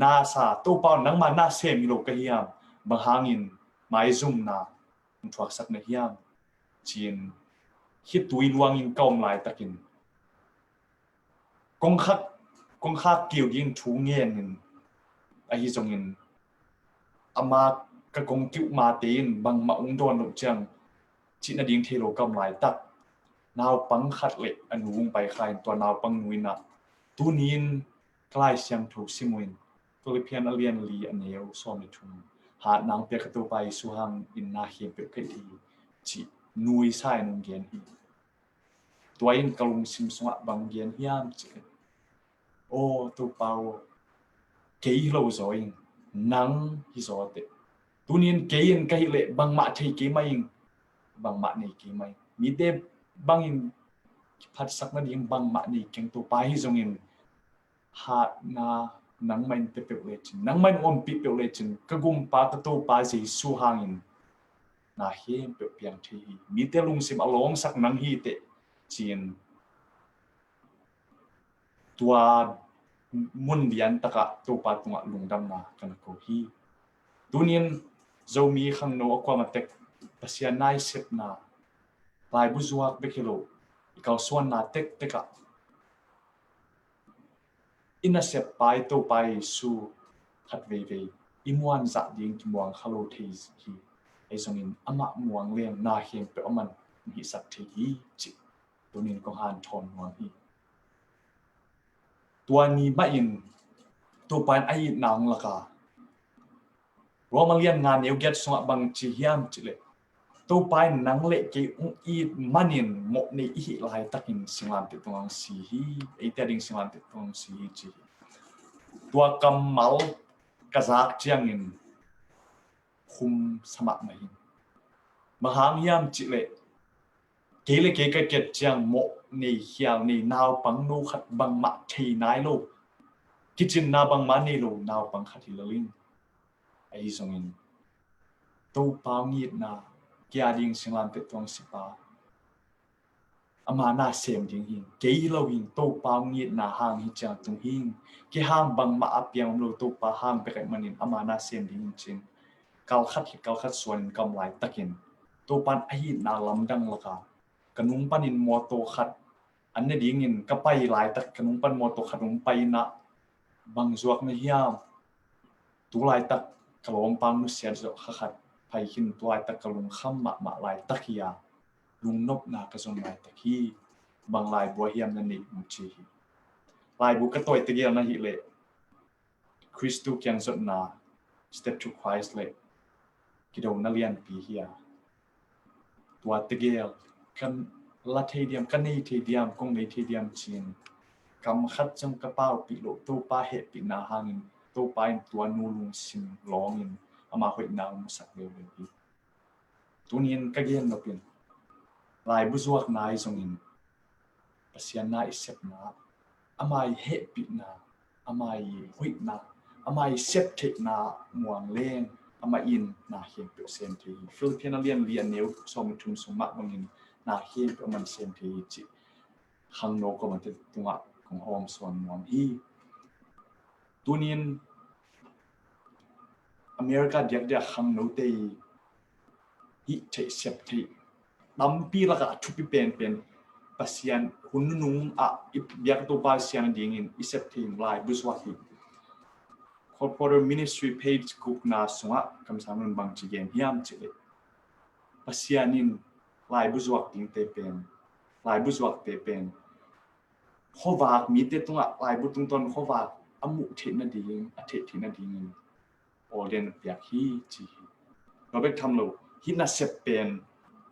na sa to pa nang ma na sem lo ka hiam ba hangin mai zum na thuak sak na hiam chin hi tui luang in kaum lai takin kong khak kiu ding thu ngen in a hi zong in ama ka kong kiu ma tin bang ma ung don lo chang chi na ding thelo kam lai tak naw pang khat le anung pai khai to naw pang nuina tunin klai siang thu simuin philipian alien li aneu so mi thum ha nang pe ka to pai su hang in na hi pe kai thi chi nui sai nung gen hi tuain kalung sim sunga bang gen hiam chi o to pau ke lo zoin nang hi zo te tunin ke in kai le bang ma thei ke mai bang ma nei ke mai mi te bang in phat sak na ding bang ma nei keng to pai hi zong in ha na nang main pe pe le chin nang main om pi pe le chin ka gum pa ka to pa ji su hang in na hem pe piang thi mi te lung sim along sak nang hi te chin tua mun lian taka to pa tunga lungdam na kana ko hi tunin zo mi khang no akwa ma tek pasia nai sep na lai bu zuak be kilo ikaw suan na tek teka ina sep pai to pai su khat ve imuan za ding ki muang khalo thei hi ai songin ama muang leng na hem pe aman hi sak thi hi chi tunin ko han thon muang hi tua ni ba in to pan ai nang laka romalian nga neu get songa bang chi hiam chile to pai nang le ke ung i manin mo nei hi lai takin singlam te tong si hi ei ta ding singlam te tong si hi chi tua kamal kazak chiang in khum samak mai mahang hiam chile kele ke ka ket chiang mo nei hial nei naw pang no khat bang ma thei nai lo kitchen na bang ma nei lo naw pang khat hi ling ai song in to pa ngi na kya ding singlam te tong si pa ama na sem ding hin ke lo hin to pa ngi na hang hi cha tung hin ke hang bang ma apyang lo to pa hang pe kai manin ama na sem ding chin kal khat suan kam lai takin to pan ai na lam dang laka กันนุ่งปันินมอโตขัดอันนี้ดิ้งินก็ไปหลายตักกันนุ่งปันมอโตขัดนุ่งไปนะบางจวกไม่ยามตัวหลายตักกลมปังนุเสียจวกขัดไปขินตัวหลายตักกลุงข้ามมาหลายตักยาลุงนบนากระสนหลายตักฮีบางหลายบัวเฮียมนั่นนี่มุชีหลายบุกกระตัวตะเกียงนั่นฮิเลคริสตุเกียงสดนา step to Christ เลยกิโดนักเรียนปีเฮียตัวตะเกียงกันลัทธิเดียมกันนี่ทีเดียมกงในทีเดียมจีนกำคัดจงกระเป๋าปีโลตัวป้าเหตุปีนาหางินตัวป้าตัวนูลุงสิมร้องงินเอามาคุยนาวมุสักเดียวเลยตัวนี้ก็เย็นเราเป็นลายบุษวกนายทรงงินปัสยานาอิเสปนาอามาเหตุปีนาอามาคุยนาอามาเสพเทนาหมวงเล่งอามาอินนาเขียนเปลี่ยนเซนทีฟิลิปปินส์เรียนเนี้ยสมทุนสมบัติบางงินนาเขียนเป็นมันเซนทีจิข้างนอกก็มันจะตัวของโฮมส่วนมอนฮีตัวนี้อเมริกาเดียกข้างนอกได้ฮิเทเซปทีตั้มปีละก็ทุบเป็นปัสยันหุ่นนุ่งอีเบียกตัวปัสยันดิ่งอินอิเซปทีมลายบุษวัติcorporate ministry page group na sunga kamsanun bang chigen hiam chile pasianin lai buzuak ting te pen lai buzuak te pen khowak mi te tunga lai butung ton khowak amu thina ding athe thina ding oden pyak hi chi robek thamlo hina sep pen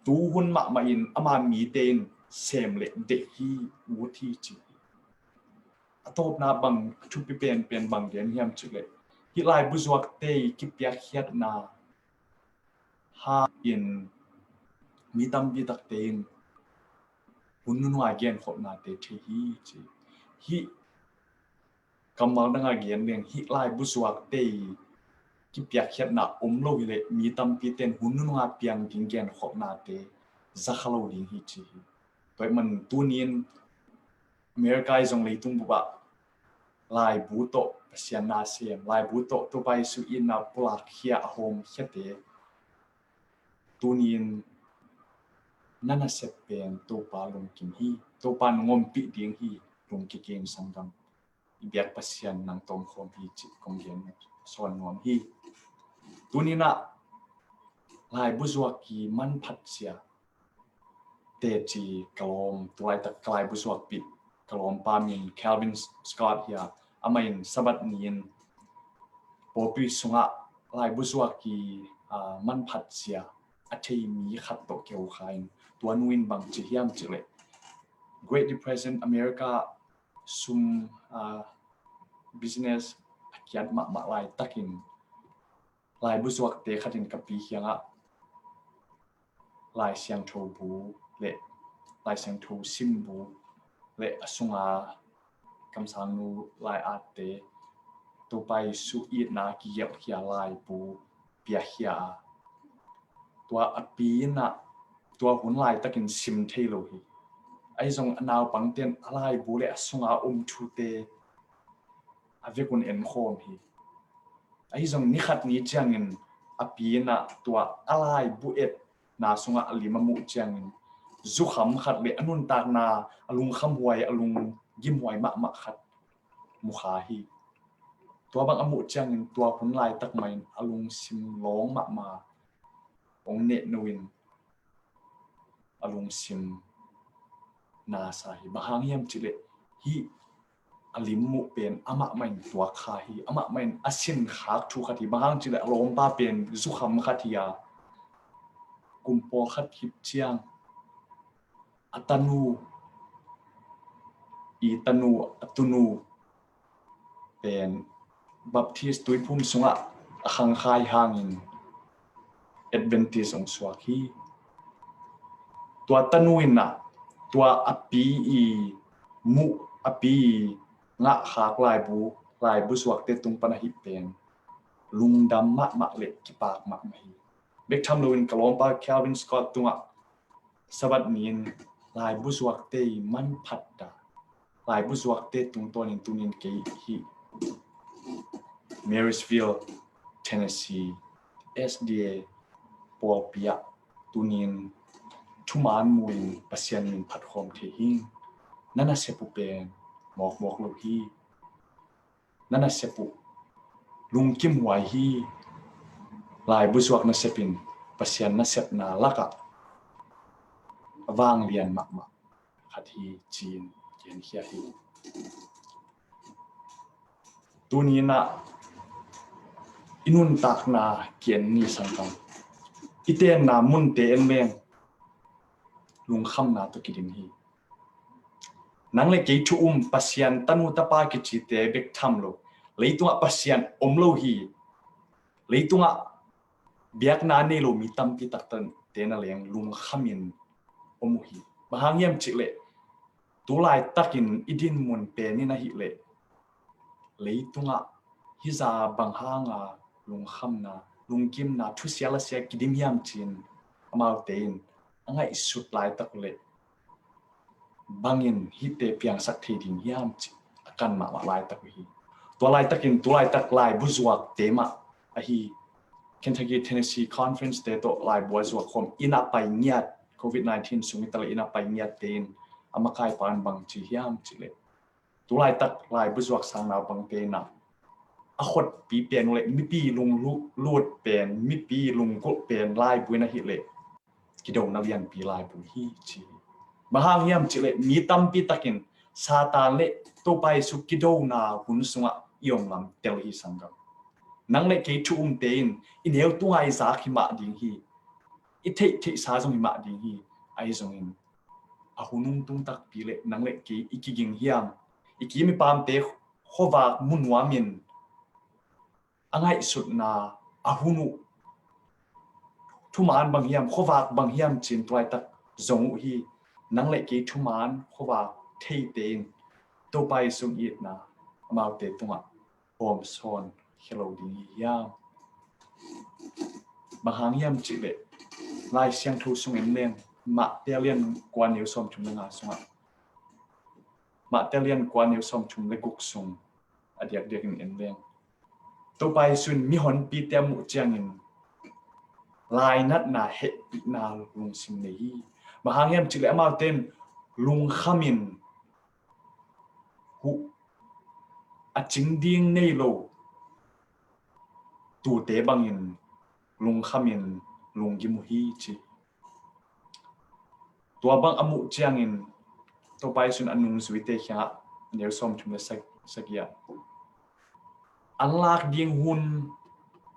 tu hun ma in ama mi ten sem le de hi u thi chi atop na bang thupi pen bang den hiam chile hi lai buzuak te ki pyak hiat na ha in mi tam bi tak ten hunnu wa gen khop na te thi chi hi kamal na nga gen leng hi lai buzuak te ki pyak hiat na lo le mi tam pi ten hunnu wa piang ding gen khop na te zakhalo ding hi chi toy man tunin america jong le tung ba lai bu to pasian na siam lai bu to bai su in na plak hia hom khete tunin nana sepen to pa long kim hi to pan ngom pi ding hi long ki ken sangam biak pasian nang tom khom hi chi kong gen son ngom hi tunina lai bu zuak ki man phat sia te chi kalom tuai tak klai bu zuak pi kalom pa min Calvin Scott hia amain sabat nin popi sunga lai buzuak ki man phat sia athei mi khat to keu khain tuan win bang chi hiam chile Great Depression America sum business akiat ma lai takin lai buzuak te khatin kapi hianga lai siang tho bu le lai siang tho sim bu le asunga kamsang nu lai ate to pai su it na ki yap khia lai pu pia khia tua api na tua hun lai takin sim thailo hi ai jong anaw pangten alai bu le asunga thu te avekun en khom hi ai jong ni khat ni changin api na tua alai bu et na sunga alima mu changin zu kham khat le anun tak na alung kham huai alung gim huai ma khat mu kha hi tua bang amu changin tua hun lai tak mai alung sim long ma ong ne nuin alung sim na sa hi bahang yam chile hi alim mu pen ama main tua kha hi ama main asin khak thu khati bahang chile alom pa pen zu kham khatia kumpo khat hip chiang atanu itanu atunu pen baptist tui phum sunga khang khai hangin adventist ong swaki tua tanuin na tua api i mu api nga khak lai bu swak te tung panahi pen lungdam ma le ki pak ma hi bek tham loin kalom pa Calvin Scott tunga sabat nin lai bu swak te man phat da lai bu swak te tung ton in tunin ke hi Marysville Tennessee SDA Paul Pia tunin ทุมานมุยปัสยันมินพัดคอมเทหิงนั่นน่ะเสปุเป็นหมอกโลฮีนั่นน่ะเสปุลุงกิมหวายฮีลายบุษวกน่ะเสปินปัสยันน่ะเสปนาลักะวางเลียนมากๆขัดฮีจีนเกียนเฮียฮีตัวนี้นะอินุนตักนาเกียนนี่สังกังอิเตนนามุนเตนเมงลุงคำนาตุกิดินฮีนังเลกิชุมปัสยันตันุตปากิจิเตเบกทำโลเลยตัวปัสยันอมโลฮีเลยตัวเบียกนาเนโลมีตัมปิตักตันเตนเลงลุงขมินอมฮีบางอย่างจิเลตัวลายตักินอิดินมุนเปนี่นะฮิเลเลยตัวฮิซาบางหางาลุงคำนาลุงกิมนาทุเสียละเสียกิดิมยามจินมาเตนอังไงสุดลายตักเลบางอินฮิเตเปียงสักทีดิ่งยามจิกันมาลายตักฮีตัวลายตักินตัวลายตักลายบุษวกเตมาอะฮีKentucky Tennessee Conference เตโตลายบัวจวกคมอินาไปเงียดโควิด -19 สุมิตะเลอินาไปเงียดเตนอามาคายปานบางจียามจิเลตัวลายตักลายบุษวกสังนาบางเตนะอขดปีเปลี่ยนเลยมิปีลุงลูดเปลี่ยนมิปีลุงกุเปลี่ยนลายบุยนะฮิเลกิโดนักเรียนปีลายบุยฮีจีบางยามจิเลมีตัมปีตักินซาตานเลตัวไปสุกิโดนาหุนสุงะยองลำเตลฮีสังกังนังเลกิชุมเตนอินเฮลตัวไอซาขิมาดิงฮีอิเทซาจงหิมาดิงฮีไอจงอินอาหุนุงตุงตักปีเลนังเลกิอิกิกิงฮิยังอิกิมีปามเตขวากมุนวามินอังไงสุดนาอาหุนุทุมานบางยามขวากบางยามจินตัวตักจงอุฮีนังเลกิทุมานขวากเทเตนตัวไปสุงอีดนามาเตตุงะโอมซอนเฮโลดิงยามบางยามจิเลลายเสียงทูสุงเอ็นเลงมาเตเลียนกวนนิวสมชุมงาสุงะมาเตเลียนกวนนิวสมชุมเลกุกสุงอเดียกเดียกเอ็นเลงตัวไปสุนมีหอนปีเตมุเจียงอินลายนัดนาเฮปินาลุงสิมเนฮีบางยามจิเลมาเต็นลุงขมินหุอจิงดิงเนโลตูเตบังอินลุงขมินลุงกิมุฮีจีตัวบางอมุเจียงอินตัวไปสุนอนุงสวิเตขี้ะเดี๋ยวสมชุมเลสักยาอันลากดิงหุน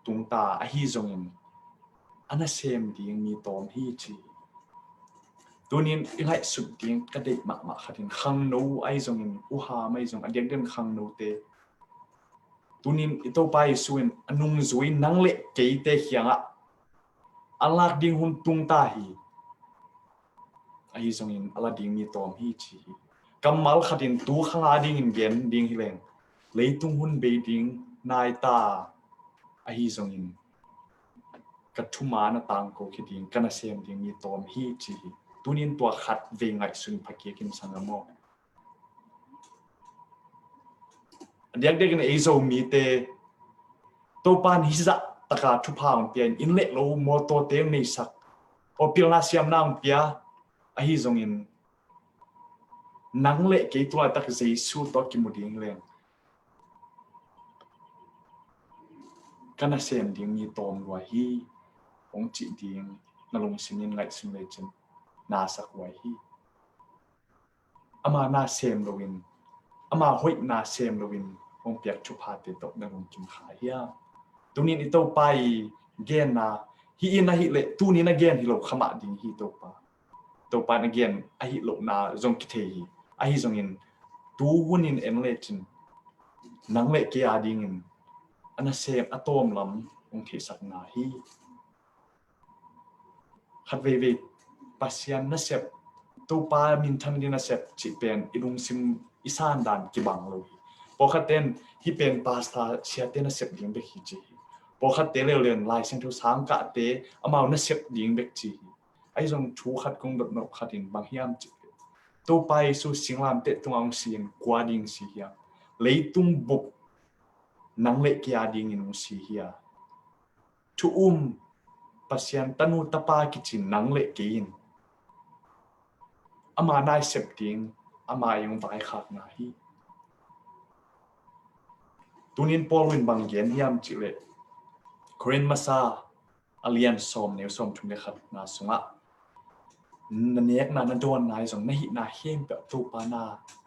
ตุงตาอหิจงอินอันนั้นเซมดิงมีตอมฮีจีตัวนี้ยังไงสุดดิงกระเดกมาขัดินขังโนไอจงอินอุหาไม่จงอันเดียกเดินขังโนเตตัวนี้ตัวไปสุนอนุงสวยนังเละเกยเตขี้ะอันลากดิงหุนตุงตาฮีไอ้จงอินอลาดิงมีตอมฮีจีกำมัลขัดินตัวข้างอาดิงอินเกนดิงฮิเลงเลยตุงหุนเบดิงนายตาไอ้จงอินกัทุมานะตังโกคิดิงกันเซมดิงมีตอมฮีจีตัวนี้ตัวขัดเวงไอสุนพักเกียกินสังโมเด็กกันไอ้จงมีเตตัวปานฮิซะตะกาทุพางเปลี่ยนอินเล็กโลโมโตเตงในสักพอเปลี่ยนนาเซียมนางเปียไอ้จงอินนังเละเกยตัวตักเจสูตอกิมุดิงเลงกันเซมดิงมีตอมวะฮีองจิดิงนลงสินินไงสิมเลจินนาสักวะฮีอามานาเซมโลวินอามาหอยนาเซมโลวินองเปียกชุพาเตตนลงกิมขาเฮียตรงนี้นี่ตัวไปเกนนาฮีอินนะฮิเลตัวนี้นะเกนฮิโลขมาดิงฮีตัวปาตัวปานเกียนไอฮิโลนาจงกิเทฮีไอฮิจงอินตูวุนินเอ็นเลจินนังเลเกียดิงินอันนั้นเซมอะตอมลำองที่สักนาฮีขัดเวปัสยันนัสเซปตัวปามินทันดินัสเซปจิเป็นอิลุงซิมอิสานดานกิบังเลยพอขัดเต้นฮิเป็นปาสตาเชียเตนัสเซปดิงเบกฮีจีพอขัดเตเลเลียนลายเซนทุสังกะเตอามานัสเซปดิงเบกจีไอ้จงชูขัดกงดดนกขัดินบางยามจิตัวไปสู่สิงลามเตตุงองเสียงกว่าดิ่งสีเฮียเลยตุงบุกนังเล็กยาดิ่งอินุสีเฮียทุปัสยันตันุตปากิจินังเล็กกิน ama nai septing ama yung vai khak na hi tunin polwin banggen hiam chile korean masa alien som ne som thumle khat na sunga nanek na don nai song na hi na hem pe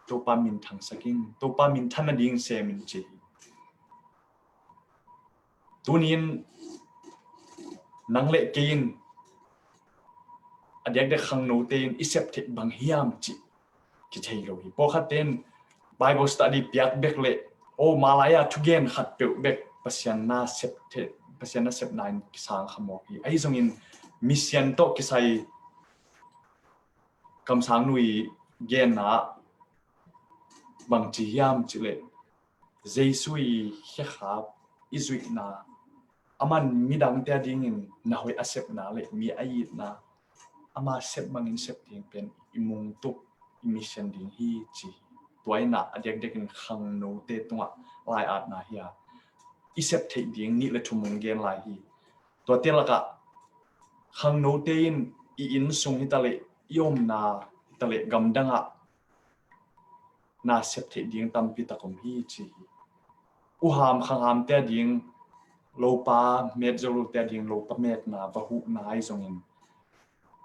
to pa min thang saking to pa min thana ding se min chi tunin nang le kin adyak de khang no ten isep the bang hiam chi ki thei lo hi po khaten bible study piak bek le o malaya thugen khat pe bek pasian na sep nine kisang khamo hi ai zong in mission to kisai kam sang nui gen na bang chi hiam chi le jeisui he khap izui na aman midang te ding in na hoi accept na le mi ai na ama sep mangin sep ding pen imung tu mission ding hi chi toina adek dekin khang no te tunga lai at na hiya isep the ding ni le thumung gen lai hi to te laka khang no te in sung hi tale yom na tale gamdanga na sep the ding tam pi takom hi chi u ham khang ham te ding lo pa met zolo te ding lo pa met na ba hu na ai zong in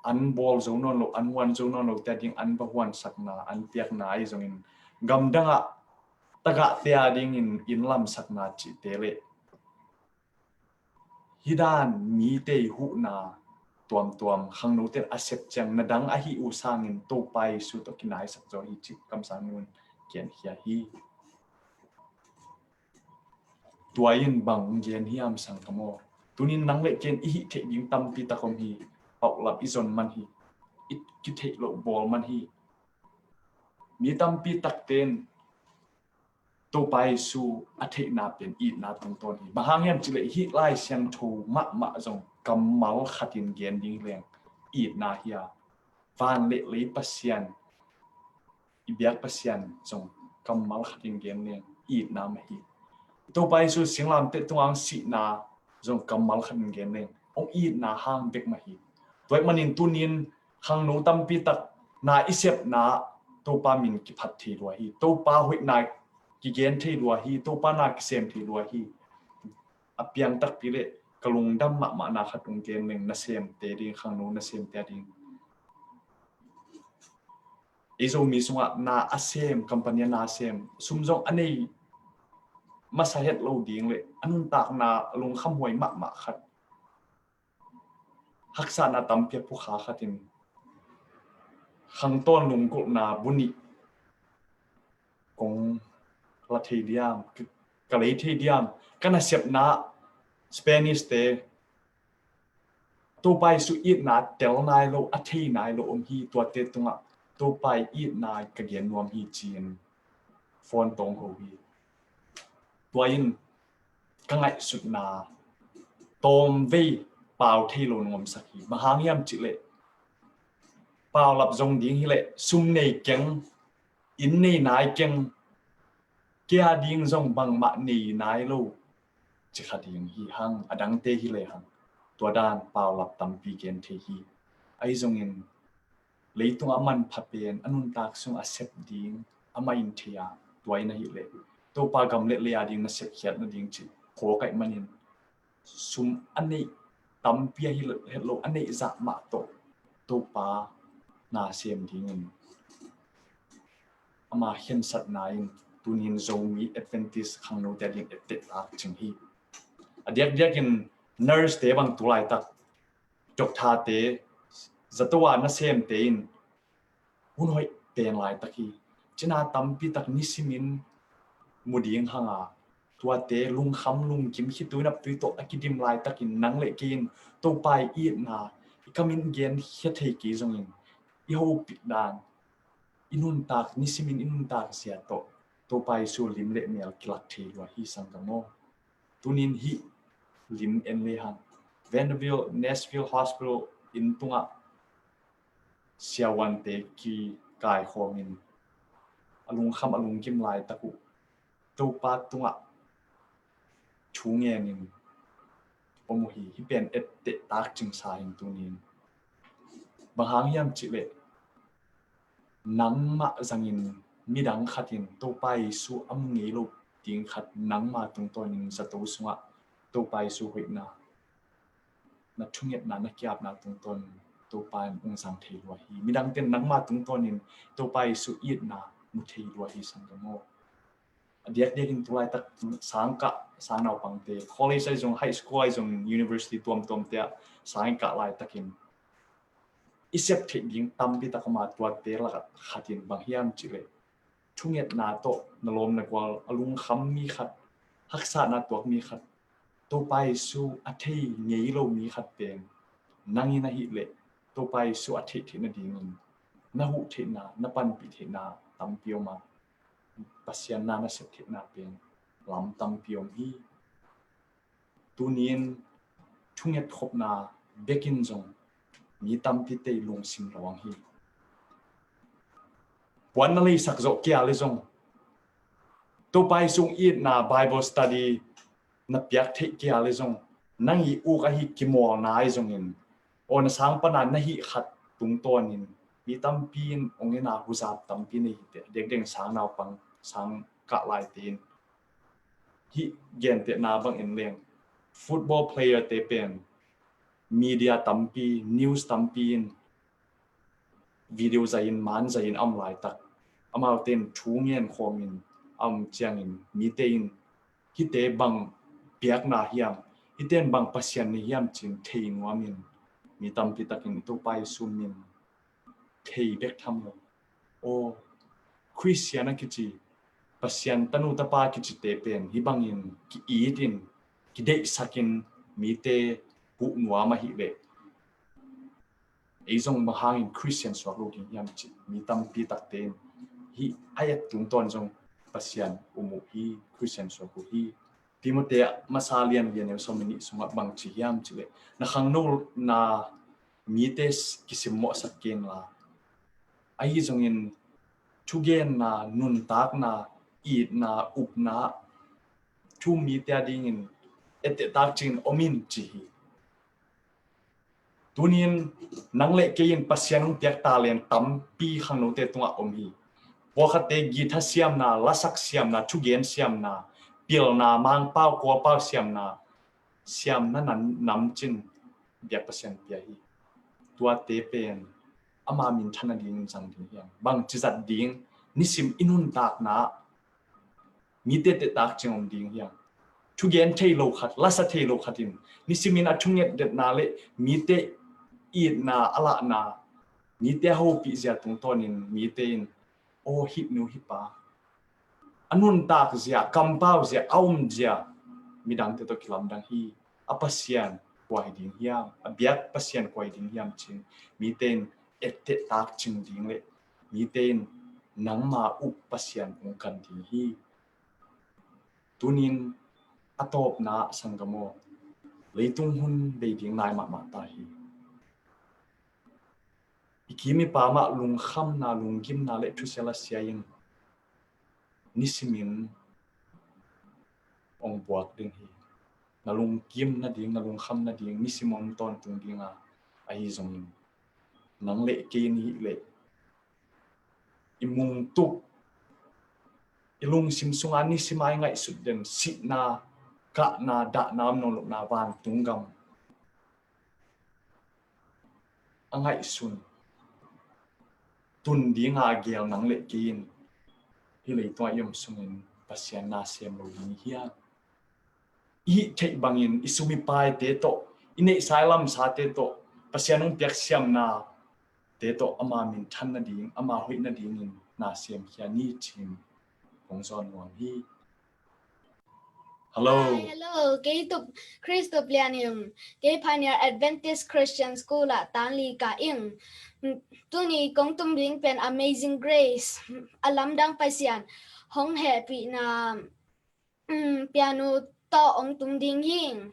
an bol zo non lo an wan zo non lo te ding an ba wan sak na an piak na ai zong in gamdanga taga te ding in lam sak na chi te le hidan mi te hu na tuam khang no te accept chang na dang a hi u sang in to pai su to kinai sak zo hi chi kam sang nun kian hia hi tuain bang gen hiam sang kamo tunin nang le ken hi the ding tam pi ta kom hi pau lap izon man hi it ki the lo bol man hi mi tam pi tak ten to pai su a the na pen i na tong ton hi bahang yam chile hi lai siang thu ma zong kamal khatin gen ding leng i na hia van le pasian i biak pasian zong kamal khatin gen leng i na ma hi to pai su singlam te tuang si na zong kamal khatin gen leng ong i na hang bek ma hi toy manin tunin khang no tam pi tak na isep na to pa min ki phat thi ro hi to pa hoi na ki gen thi ro hi to pa na ki sem thi ro hi apiang tak pi le kalung dam ma na khatung gen leng na sem te ding khang no na sem te ding izo mi sunga na asem company na sem sumjong anei masahet lo ding le anun tak na lung kham hoi ma khat haksa na tampia pu kha khatin khang ton lung ko na buni kong la thei diam ka lei thei diam kana sep na spanish te to pai su it na tel nai lo a thei nai lo hi to te tunga to pai it na ka gen nuam hi chin phone tong ho hi toin ka ngai su na tom ve pau thei lo nuam sakhi mahang yam chile pau lap zong ding hi le sum nei keng in nei nai keng kia ding zong bang ma nei nai lo chi kha ding hi hang adang te hi le hang tua dan pau lap tam pi gen the hi ai zong in leitung aman phapen anun tak sung acep ding ama in thia tuai na hi le to pa gam le le ading na sep khiat na ding chi kho kai manin sum anei tam pi hi lo anei za ma to pa na sem ding in ama hian sat nain tunin zomi advantage khang no te ding ette tak ching hi adiak in nurse te bang tulai tak tok tha te zatwa na sem te in hun hoi pen lai taki china tampi tak nisimin muding hanga tua te lung kham lung kim hi tuina pui to akidim lai takin nang le kin to pai i na ikamin gen hi thei ki zongin I ho pi dan inun tak nisimin inun tak sia to pai su lim le mel kilak thi wa hi sangamo tunin hi lim en le han Vanderbilt Nashville Hospital in tunga siawan te ki kai khongin alung kham alung kim lai taku to pa tunga chungeng in omuhi hi pen et te tak ching sa in tunin bahang yam chile nang ma zangin midang khatin to pai su am ngei lo ting khat nang ma tung ton in sa to sunga to pai su hoina na thunget na kyap na tung ton to pai ung sang thei lo hi midang ten nang ma tung ton in to pai su it na mu thei lo hi sang mo diak diak in tulai tak sangka sanau pangte college ai jong high school ai jong university tom te sangka lai takin isep thei ding tam bi takama tua te la khatin bang hiam chile thunget na to nalom na kwal alung kham mi khat haksa na tok mi khat to pai su athei ngei lo mi khat pen nangi na hi le to pai su athei thina ding na hu thina na pan pi thina tam pio ma pasian na se thina pen lam tam pio hi tunin thunget khop na bekin jong mi tam pi te lung sim lawang hi wan na le sak zo kya le jong to pai sung it na bible study na piak the kya le jong nang i u ka hi kimo na ai jong in on sang pa na hi khat tung ton in mi tam pin ong na hu za tam pin ni te deng deng sang naw pang sang ka lai tin hi gen te na bang in leng football player te pen media tampi news tampin video zain man zain am lai tak amal ten thu ngien khomin am chiangin mi tein hi te bang piak na hiam hi ten bang pasian ni hiam chin thei nuamin mi tampi takin to pai sumin thei bek tham lo o christiana kichi pasian tanu tapa kichi te pen hi bangin ki itin ki dei sakin mi te pu nuama hi le izong mahangin christian swalo king yam chi mi tam pi tak ten hi ayat tung ton jong pasian umu hi christian swalo hi timote masalian lian so mini sunga bang chi yam chi le na khang no na mi te kisim mo sakin la ai jong in chugen na nun tak na eat na up na chu mi te ding in ete tak chin omin chi tunin nang le ke in pasian tiak talen tam pi khang no te tunga om hi wakhate githa siam na lasak siam na thugen siam na pil na mang pau ko pau siam na nan nam chin biak pasian pia hi tua te pen ama min thana ding sang ding hiam bang chizat ding nisim inun tak na mi te tak chingom ding hiam thugen thei lo khat lasa thei lo khatin nisimin athunget det na le mi te eat na ala na mi te ho pi zia tung tonin mi te in o hit nu hi pa anun tak zia kampau zia aum zia midang te to kilam dang hi apasian kwai ding hiam abiak pasian kwai ding hiam chin mi ten ette tak ching ding le mi ten nangma u pasian ong kan ding hi tunin atop na sangamo leitung hun beiding nai ma ta hi ikimi pa ma lung kham na lung gim na le thu sela siain nisimin ong buak ding hi na lung gim na ding na lung kham na ding nisimon ton tung dinga ai zong nang le ke ni le imung tu ilung sim sunga ni simai ngai sut den sit na ka na da nam no na van tungam angai sun tun dinga gel nang le kin hi le to yom sungin pasian na sem lo ni hia i thei bangin isumi pai te to ine sailam sa te to pasianung piak siam na te to ama min than na ding ama hoi na ding in na sem hia ni chim ong zon wang hi hello hello ke tu Christo Plianium ke Pioneer Adventist Christian School la tanli ka ing tuni kong tum ding pen Amazing Grace alam dang pasian hong happy na piano to ong tum ding hing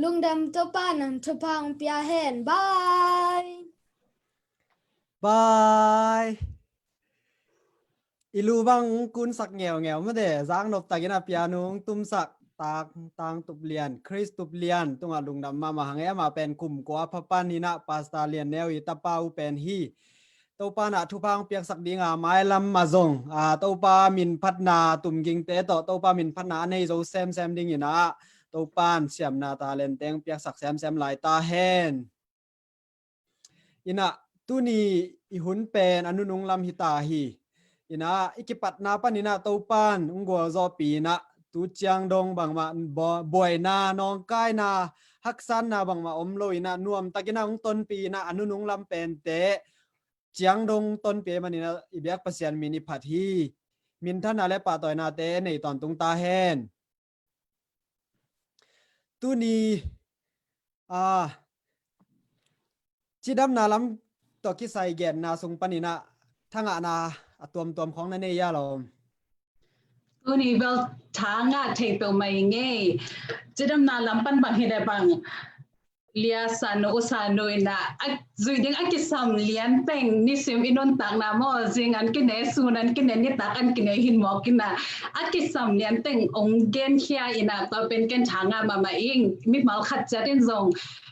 Lungdam topa nang topang pia hen. Bye. Bye. Ilu bang kun sak nghèo mà để giang nộp tại cái nào piano tum sak tang tup lian Chris tup lian tung lung dam ma hang em mà pen kum kwa papan ni na pasta lian neo i tapau pen hi topa na thupang piak sak dinga mai lam ma zong topa min phatna tum ging te to topa min phatna nei zo sem ding ina topan siam na ta len teng piak sak sem lai ta hen ina tuni i hun pen anu nung lam hi ta hi ina ikipat na panina topan unggo zo pi na tu chiang dong bang ma boy na nong kai na haksan na bang ma omlo ina nuam takina ung ton pi na anu nung lam pen te chiang dong ton pi manina ibyak pasian mini phat hi min than ale pa toy na te nei ton tung ta hen tu ni chidam na lam to ki sai gen na sung panina thanga na tuamของนั่นเองย่าเราตัวนี้เวลทางเทเปิลไม่ไงจะดำนาลำปันบังเฮดบังเลียสานุสานุนะจุดยังกิสามเลียนแต่งนิสิมอินนตักนะมอจิงอันกินเนสูนันกินเนนิตักอันกินเนหินหมอกินนะกิสามเลียนแต่งองเกนเขียอินะตัวเป็นเกนทางมาเองมิมาขัดจะเดินซง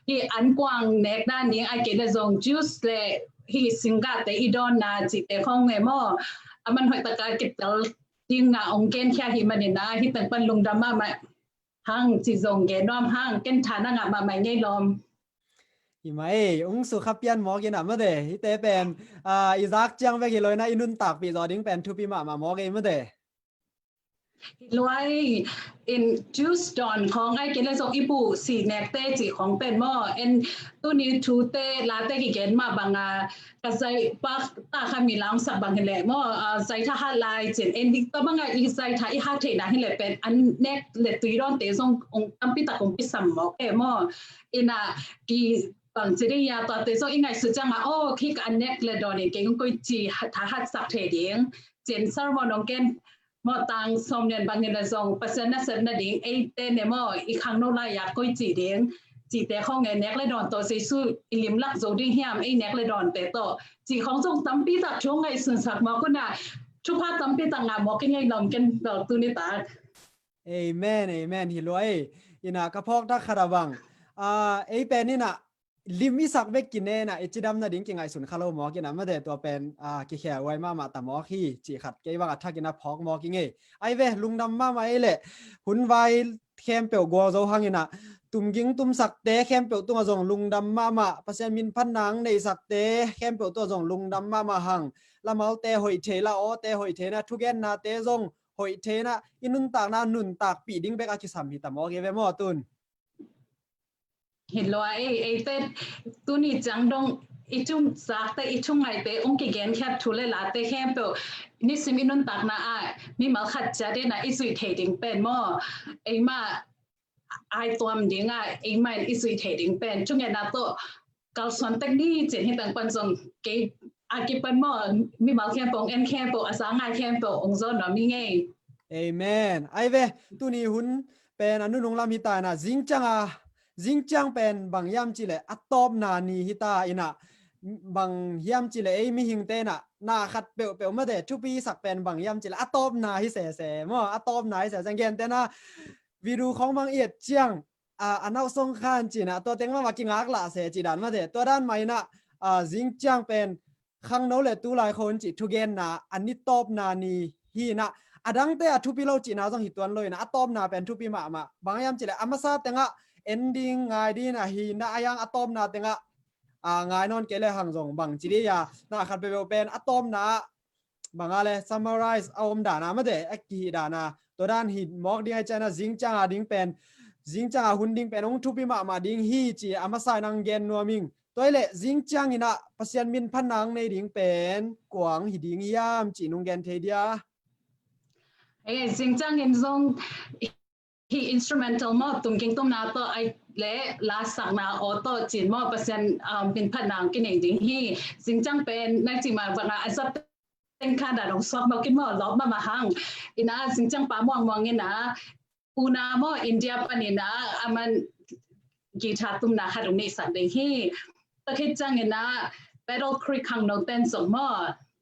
ที่อันกว้างเนกด้านนี้เกนซงจูสเลฮีสิงกาแต่อีดอนนาจิตแต่ของไงมอมันหอยตะการกิตลจิงองเกนแค่หิมันนะที่ตั้งปันลุงดำมาห้างจิซงเกนอมห้างเกนฐานงะมาใหม่ไงลมหิมายองสุขเปียนหมอกินอ่ะเมื่อเดฮิเตเป็นอิซักเจียงไปกี่เลยนะอินุนตากปีจอดิ้งเป็นทุปีมาหมอกินเมื่อเดลวยอินจูสดอนของไอเกนเลยส่งอีปูสีแนกเตจิของเป็นหม้อเอ็นตัวนี้ทูเตลาเตกิเกนมาบางกระใจปักตาขมีล้างสักบางเห็นแหละหม้อใจท่าหาลายเจนเอ็นดิตัวบางอีใจท่าอีฮาเทนะเห็นแหละเป็นอันเน็กเลตุยร้อนเตส่งองตั้มปิตาของปิสัมหม้อแก่หม้ออินะกีบางสิริยาตัวเตส่งอีไงสุดจังโอ้คิกอันเน็กเลดอนเก่งก็จีท่าหัดสักเทเดียงเจนซาร์มอนองเกนมอตังสมเนียนบางเงินซองเปอร์เซ็นต์น่ะเซ็นน่ะดิ้งไอเต้เนี่ยมออีกครั้งโน้นละอยากก้อยจีดิ้งจีแต่ของเงินเน็กเลยดอนตัวซีซูอิลิมลักโจดิ้งเฮียมไอเน็กเลยดอนแต่ตัวจีของทรงตั้มปีตักช่วงไงสุนสักมาคุณน่ะชุพาตั้มปีตักงามอกกันไงลำกันแบบตัวนี้ตาเอเมนฮิโลเออินะกระพอกทักคาราบังไอเป็นนี่น่ะลิมิสักเวกินเน่น่ะไอจิดำน่ะดิ้งกินไงสุนคาโลหมอกินนะไม่ได้ตัวเป็นกิแขไว้มาแต่หมอขี้จีขัดเกยว่าถ้ากินนะพอกหมอกินไงไอเวลุงดำมาไอเละหุ่นไวเข้มเปียวกัวโจหังอินะตุ่มยิงตุ่มสักเตะเข้มเปียวตัวจงลุงดำมาเปอร์เซ็นต์มินพันนังในสักเตะเข้มเปียวตัวจงลุงดำมาหังละเมาเตะหอยเทละโอเตะหอยเทนะทุกแกนนาเตะจงหอยเทนะอินุนตากนาหนุนตากปีดิ้งเบกอากิสัมหิตหมอเกเวหมอตุนเห็นเลยไอเต้ตัวนี้จังดงอีจุ่มสักแต่อีชุ่มไงเต้องค์เกณฑ์แค่ทุเรศละเต้แค่เปล่านี่สิมินุนตักนะมีมาขัดใจได้นะอีสุยเทดิ้งเป็นหม้อไอมาไอตัวมันดิ้งไอมาอีสุยเทดิ้งเป็นช่วงนี้นะโตการสอนเทคนิคเจนให้ต่างปันส่งเกี่ยกิปันหม้อมีมาแค่เปล่าเอ็นแค่เปล่าอาสาง่ายแค่เปล่าองค์ซ้อนหน่อมีไงเอเมนไอเวตัวนี้หุ่นเป็นอนุนงลามิตานะจิงจังเป็นบางยามจิเลอัตตอบนานีฮิตาอินะบางยามจิเลมีหิงเตนะนาขัดเปียวเมื่อเดชุปีสักเป็นบางยามจิเลอัตตอบนาฮิเสมั่วอัตตอบนาฮิเสจังเกนเตนะวิดูของบางเอียดเจียงอันเอาทรงขานจีนะตัวเต็งมากินงักละเสจีดันเมื่อเดตัวด้านไม่นะจิงจังเป็นข้างโน้เลตุลายคนจิทุเกนนะอันนี้ตอบนานีฮีนะดังเตะทุปีเราจีนะต้องหิตวันเลยนะอัตตอบนาเป็นทุปีมาบางยามจิเลอามาซาเตงะending ngai di na hi na ayang atom na tenga ngai non kele hangjong bang chiri ya na khat pe pen atom na bangale summarize awm da na ma de aki da na to dan hi mok ding ai chana jingchang a ding pen jingchang a hun ding pen ong thupi ma ding hi chi ama sai nang gen no ming to ตัวเละจิงจังอินะปัสยันมินพันนังในดิ่งเป็นกวางหิดิ่งยามจีนุงแกนเทเดียจริงจังเห็นทรงที่ instrumental มอตุ่มเก่งต้มนาต่อไอเละลาสักนาออโต้จีนมอเปอร์เซ็นต์เป็นผนังกินเองจริงที่จริงจังเป็นนักจิมาฟังอาจจะเป็นขนาดของซอกมากินมอลอบมาหังอินะจริงจังป่ามองเงินนะปูนามออินเดียปานินะอามันกีตาร์ตุ่มนาฮารุนิสันเดที่ตะคิดจังเงินนะ Battle Creek ขังโนเต้นสมอ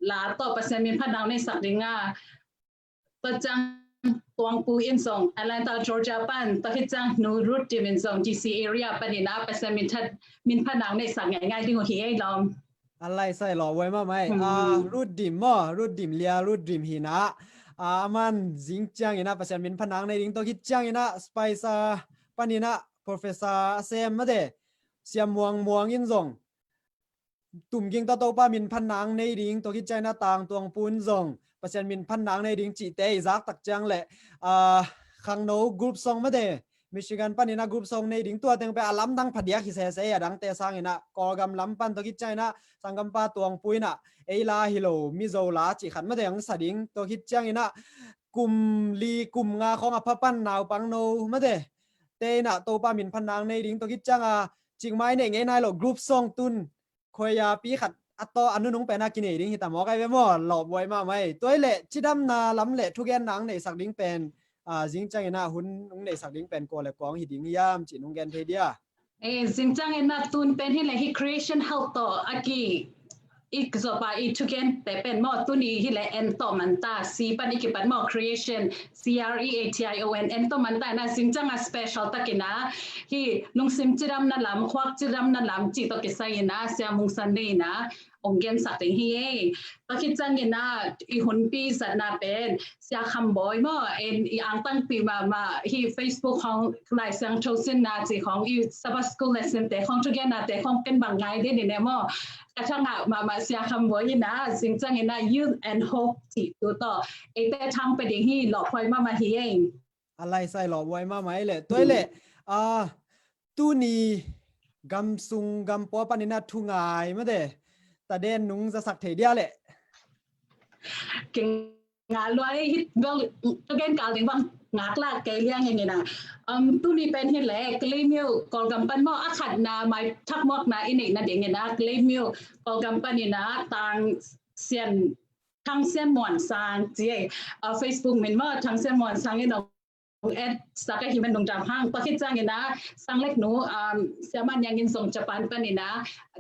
ลาต่อเปอร์เซ็นต์เป็นผนังในสักดิงาตะจังตวงปูอินซงแอตแลนตาจอร์เจียปันตะคิดจังนูรูทดิมินซง DC area ปานินะเปอร์เซ็นต์มินผนังในสักง่ายๆที่หัวเหี้ยลอมอะไรใส่หล่อไว้มาไหมรูดดิมรูดดิมเลียรูดดิมหินะมันจิงจังอินะปัจจัยมินผนังในดิ่งตัวคิดจังอินะสไปซ์ปานินะ professor เซมมาเดเสียมวงอินซงตุ่มกิงตาโตปามินพันนังในดิ่งตัวคิดใจหน้าต่างตวงปูนซงปัจจัยมินพันนังในดิ่งจีเตยซักตักจังแหละขังโนกรุ๊ปซงมาเดมิชิกันปานินะกรุ๊ปซงในดิ่งตัวเต็งไปอาลัมดังผัดยาคิเซเซยดังเตสังอินะกอลกำลัมปันตัวคิดใจนะสังกัมปาตวงปุยนะเอลาฮิโลมิโซลาจิขันมาเดงสดิ่งตัวคิดจังอินะกุมลีกุมงาของอภปันนาวปังโนมาเดเตนะโตปามินพันนังในดิ่งตัวคิดจังจริงไหมเนี่ยไงนายหรอกรุ๊ปซงตุนคอยยาปีขัดอัตโตอนุนุงเป็นนักกินเองฮิตามอไกไปหมดหลอบไว้มาไหมตัวเละชิดำนาล้ำเละทุกแกนนังในสักดิ่งเป็นจิงจังอินะหุ่นนุงในสักดิ่งเป็นกอเละกองหิดิ่งยามจีนุงแกนเทเดียจริงจังอินะตุนเป็นที่เลยที่ creation help ต่ออากีอีกส่วนไปอีกทุกแกนแต่เป็นหม้อตุนีที่เลย end ต่อมันตา C ปันอีกเป็นหม้อ creation CREATION end ต่อมันตานะจริงจังอ่ะ special ตะกินะที่ลุงซิมจิรำนั่นลำควักจิรำนั่นลำจีตะกิใส่นะเสียมุงสันดีนะองเกนสักถึงเฮตะคิดจังกินะอีหุ่นปีสันนาเป็นเสียคำบ่อยมั้งอีอังตั้งปีมาที่ Facebook ของหลายเสียงโชว์สินนาจีของอีซับสกุลเลสเซนแต่ของทุกอย่างนะแต่ของเป็นบางไงได้เนี่ยมั้งกระทั่งมาเสียคำบ่อยนะจริงจังกินะ youth and hope ที่ตัวต่อแต่ทางไปเดี๋ยวที่หลอกคอยมาเฮงอะไรใส่หลอกไว้มาไหมเลยตัวเละตู้นี้กำซุงกำปัวปานินะทุ่งไงมาเดแต่เด่นนุงจะสักเทียเดียแหละเก่งงานรวยฮิตเบลตัวเก่งกาลถึงบางงากลากเกลียงอย่างเงี้ยนะตู้นี้เป็นที่แหละกลีมิวกอลกัมปันมออาขัดนาไม่ทักมอกนะอินเอกนะเดี๋ยวเงี้ยนะกลีมิวกอลกัมปันนี่นะต่างเสียนทางเสียนหมอนสร้างเจ้Facebook เหมือนว่าทางเสียนหมอนสร้างนี่เราแอดสักที่มันดงจำห้างประเทศจ้างเงี้ยนะสังเล็กหนูเสียมันยังยินส่งญี่ปุ่นปนนี่นะ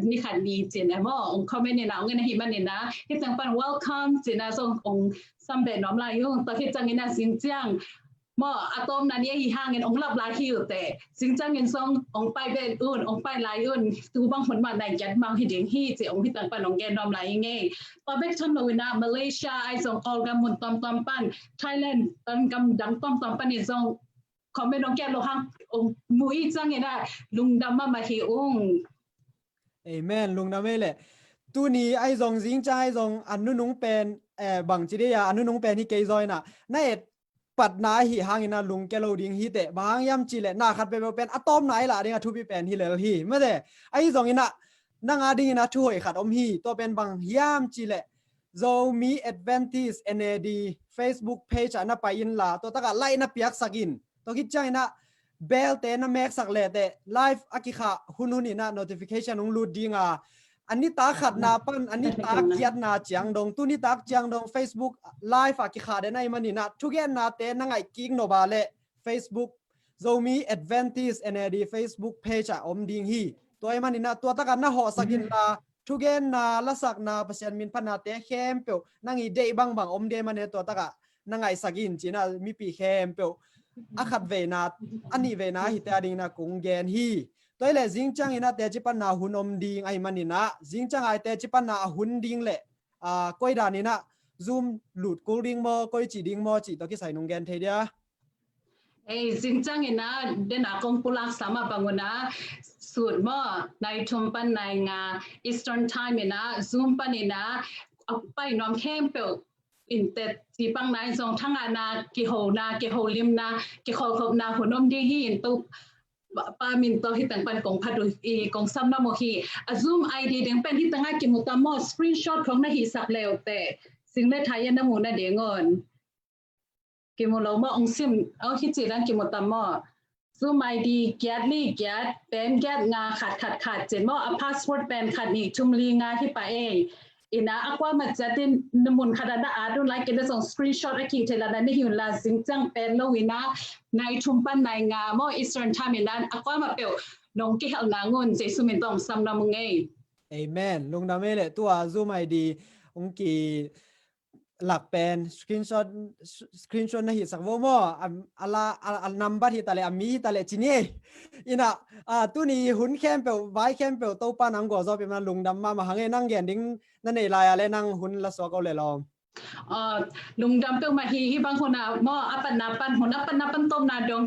นี่ขัดดีเจนนะว่าองค์คอมเมนต์นี่นะองค์เงี้ยที่มันนี่นะที่จังปัน welcome เจนนะส่งองค์สัมเบน้อมลายยุ่งประเทศจ้างเงี้ยนะสินเจียงมออะตอมนั้นเนี่ยห่างเงินองค์รับลายหิวแต่สินจังเงินส่งองค์ไปเป็นอื่นองค์ไปลายอื่นตูบางคนมาในยัดมาให้เดียงฮีเจองค์ที่ต่างปันองค์แกนน้อมลายยังไงตอนเบกชันโนวินามาเลเซียไอส่งออลกัมมุนตอมปันไทยแลนด์ตอนกำดังตอมปันนี่ส่งคอมเมนต์องแกโลหังองมุยจังเงี้ยนะลุงดำมาที่องเอเมนลุงดำไม่เลยตัวนี้ไอ้ทรงจิงใจทรงอนุนุงเป็นบางจีเดียอนุนุงเป็นที่เกยซอยน่ะนั่นปัดนาหิหางอินะลุงแกโลดิ้งฮิเตะบางยามจีเลนาขัดเป็นอะตอมไหนล่ะดิ้งทุบเป็นฮิเลลฮีไม่ได้ไอ้ทรงอินะนั่งดิ้งนะช่วยขัดฮีตัวเป็นบางยามจีเลZomi Advantage NAD Facebook page อันนั้นไปอินล่ะตัวตะกะไล่นะเปียกสักินตัวคิดใจนะเบลเตนะแม็กสักเลเตไลฟ์อากิค่ะหุ่นนี่นะ notification ของลูดดิ้งอันนี้ตาขัดนาปันอันนี้ตาเกียดนาเจียงดงตุนี้ตาเจียงดง Facebook Live อากิค่ะเดนไอมันนี่นะทุกอย่างนาเตนังไอกิ๊กโนบาเล Facebook Zomi Advantage NAD Facebook page อมดิ้งฮีตัวไอมันนี่นะตัวตะกันนะห่อสักินละทุกอย่างนาละสักนาเปอร์เซ็นต์มินพันนาเตเข้มเปียวนั่งอีเดย์บางอมเดมันเนี่ยตัวตะกะนั่งไอสักินจีน่ามีปีเข้มเปียวอาขัดเวนาอันนี้เวนาฮิตาดิงนะกุงเกนฮีตัวเล่จิงจังอินะเตจิปันนาหุ่นอมดิงไอมันนี่นะจิงจังไอเตจิปันนาหุ่นดิงเล่ก้อยดานี่นะซูมหลุดกูดิงมอก้อยจีดิงมอจีตัวที่ใส่นุงเกนเทียจิงจังอินะเดนากงปุลักสามาบังวนะสูตรมอในทุ่มปันในงา Eastern Time อินะซูมปันอินะเอาไปน้อมเข้มเปียวอินเตจีปังนายทรงทั้งอานากิโหนากิโหลิมนากิโหคบนาหุ่นอมดีหินตุ ปามินตัวที่ต่างปันของพัดอีของซัมนาโมฮีซูมไอเดียเด้งเป็นที่ต่างกิมุตามอสกรีนช็อตของนาฮีสักแล้วแต่สิ่งเล็กไทยน้ำมูนาเดียงอนกิมุเรามาองซิมเอาที่จีรังกิมุตามอซูมไอดีแกดลี่แกดเป็นแกดงาขาดเจนมออัพพาสปอร์ตเป็นขาดนี่ชุมลีงาที่ไปเองอินะอักว่ามันจะตินนมุนขนาดอาดูไลค์กันได้ส่งสกรีนช็อตaquíเทลาดันนี่หิวลาซิงจังเป็นโลวินะในชุมปันในงามออีสเทิร์นไทม์นั้นอักว่ามาเปียวน้องกี่เหลางนเจสุมินต้องซ้ำนำมึงไงเอเมนลุงดาเมเลตัว Zoom ID องกีหลักเป็นสกรีนช็อตนะฮิสักโวโมอัลนัมบัตฮิตาเลอามีฮิตาเลจินีอินะตัวนี้หุ่นแคมเปลไว้แคมเปลตัวปานังกัวซอเป็นมันลุงดำมาหังเงนั่งเกียนดิ้งนั่นเอลายอะไรนั่งหุ่นละสวก็เลยลอมลุงดำเปลมาฮีบางคนมออัปนาปันหุ่นอัปนาปันต้มนาดอง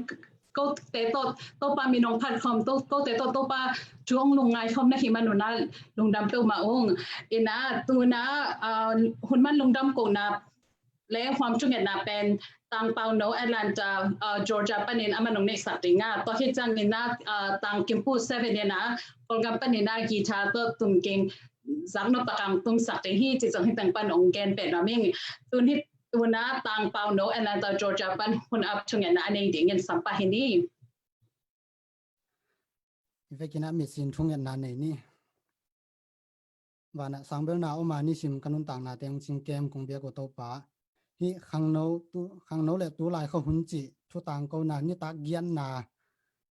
ก็เตโตปามีน้องพันคอมก็เตโตปาช่วงลุงไงคอมนะฮิมันหนุนะลุงดำเปลมาองอินะตัวนะหุ่นมันลุงดำกูนะและความจุเงินนะเป็นตังเปาโนแอตแลนตาจอร์เจียปันนินอามันงเนสัตติงาตัวที่จังนินะตังกิมพูเซเว่นเนี่ยนะคนกับปันนินะกีตาร์ตัวตุ่มเก่งสักนปกังตุ่มสักที่ที่จังให้ตังปันองแกนเป็ดรามิงตัวที่ตัวนะตังเปาโนแอตแลนตาจอร์เจียปันคนอัพจุเงินนะอันนี้เงินสัมปะหินีเวกินะมีสินทุ่งเงินนานนี่วันน่ะสังเบลนาออกมานี่ชิมกันนุนต่างนาเตียงชิงเกมคงเบียกตัวป้าที่ขังโนเลตัวลายเขาหุ่นจีทุต่างเกานานี่ตาเกียนนา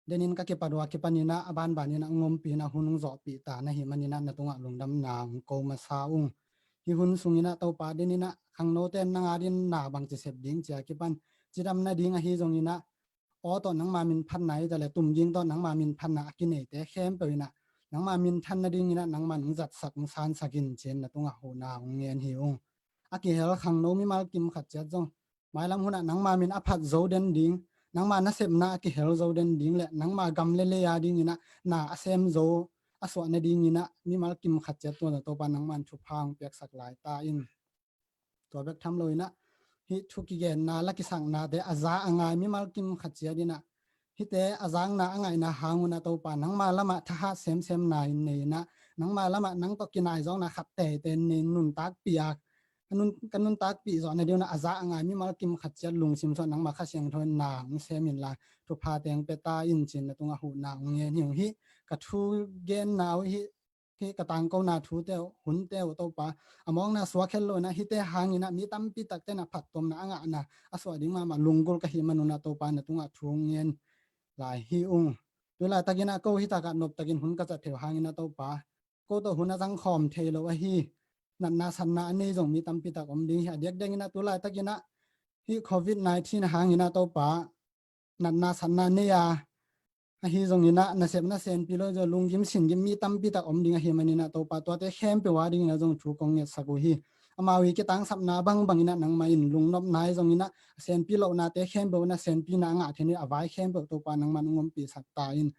เดนินก็เก็บปัดว่าเก็บปันนี่นะบ้านนี่นะงมปีนะหุ่นจอปีตานะหิมันนี่นะตรงอ่ะลงดำนาเกามาซาอุงที่หุ่นสุงินะตัวป้าเดนินะขังโนเต้นนางอาดินนาบางจะเสพดิ้งจะเก็บปันจีดำนาดิ้งอ่ะฮิจงนี่นะอ๋อตอนนังมามินพันไหนแต่ละตุ่มยิงตอนนังมามินพันนะกินเนแต่เข้มไปนะนังมามินทันนาดิ้งนี่นะนังมันจัดสักสานสักินเชนนะตรงอ่ะโหนาองเงียนหิวอากิเฮลขังโนมีมากิมขัดเจ้าจงหมายลำหุ่นนังมามินอภัดโจเดนดิ้งนังมานาเซมนาอากิเฮลโจเดนดิ้งแหละนังมากำเล่ยาดิ้งนี่นะนาเซมโจอสวนาดิ้งนี่นะมีมากิมขัดเจ้าตัวปานังมันชุบพังเปียกสักหลายตาอินตัวเบกทำเลยนะฮิทุกิเกนนาลักิสังนาเดอาซาอ่างไงมีมากิมขัดเจ้าดีนะฮิเตอาซังนาอ่างไงนะหางุนะตัวปานังมาละมาทหารเซมนายนี่นะนังมาละมานังตกินายจงนะขัดเตเตนนินนุนตักเปียกกันนุนตักปีสอนในเดียวนะอาซาอ่างไงมีมากิมขัดเจ้าลุงซิมสอนนังมาข้าเสียงทนนางเซมินลาทุพาเตียงเปตาอินจินนะตรงหูนางเงี้ยหิวฮิกระทูเกนนาวฮิที่กระตังก็นาทูเตวหุ่นเตวตัวปะมองนะสวะเคลโลนะฮิเตหางินะมีตั้มปีตักเตนะผัดตมนะอ่างนะสวะดิ้งมาลุงกุลกะหิมันนุนะตัวปะนะตรงทูเงี้ยหลายฮิอุงเวลาตะกินะก็ฮิตากะนบตะกินหุ่นก็จะเถวหางินะตัวปะก็ตัวหุ่นนะจังคอมเทโลวะฮินันนาสันนาอันนี้จงมีตั้มปีตักอมดิ้งเด็กเด็กนะตัวลายตะกินะฮิโควิด-19หางินะตัวปะนันนาสันนาเนียฮิจงนี่นะเซมนะเซนพิโลจะลุงยิมสินยิมมีตั้มปีตักอมดิ้งฮิมันนี่นะตัวปะตัวเตะเข้มไปว่าดิ้งนะจงถูกงเงสักฮิมาวิกิตังสับนาบังนี่นะนังมาอินลุงนบนายจงนี่นะเซนพิโลนาเตะเข้มไปว่านะเซนปีนางอาเทนี่อวายเข้มไปตัวปานังมันงมปีสักตาอิน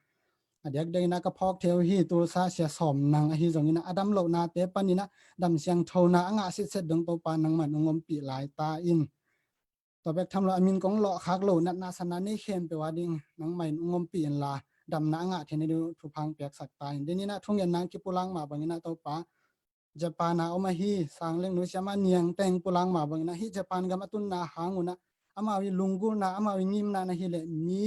เด็กเด็กนะก็พอกเทวฮิตัวซาเสียสมนังฮิจงนี่นะอดัมโลนาเตะปานี่นะดำเสียงโทนาอ่างอาสิเสดงตัวปานังมันงมปีหลายตาอินตัวเบกทำเราอามินกงหล่อคักโลนัดนาสนานี่เข้มไปว่าดิ้งนังมันงมปีนลาดำนางอาเทนี่ดูทุพังเปียกสักตาอินเดนี่นะทุ่งยันนางกิปุลังมาบางนี่นะตัวปาเจแปนเอามาฮีสังเล่งนุชมาเนียงแต่งปุลังมาบางนะฮีเจแปนกามาตุนนาหางูนะอามาวิลุงกูนะอามาวิงิมนะฮีเลมี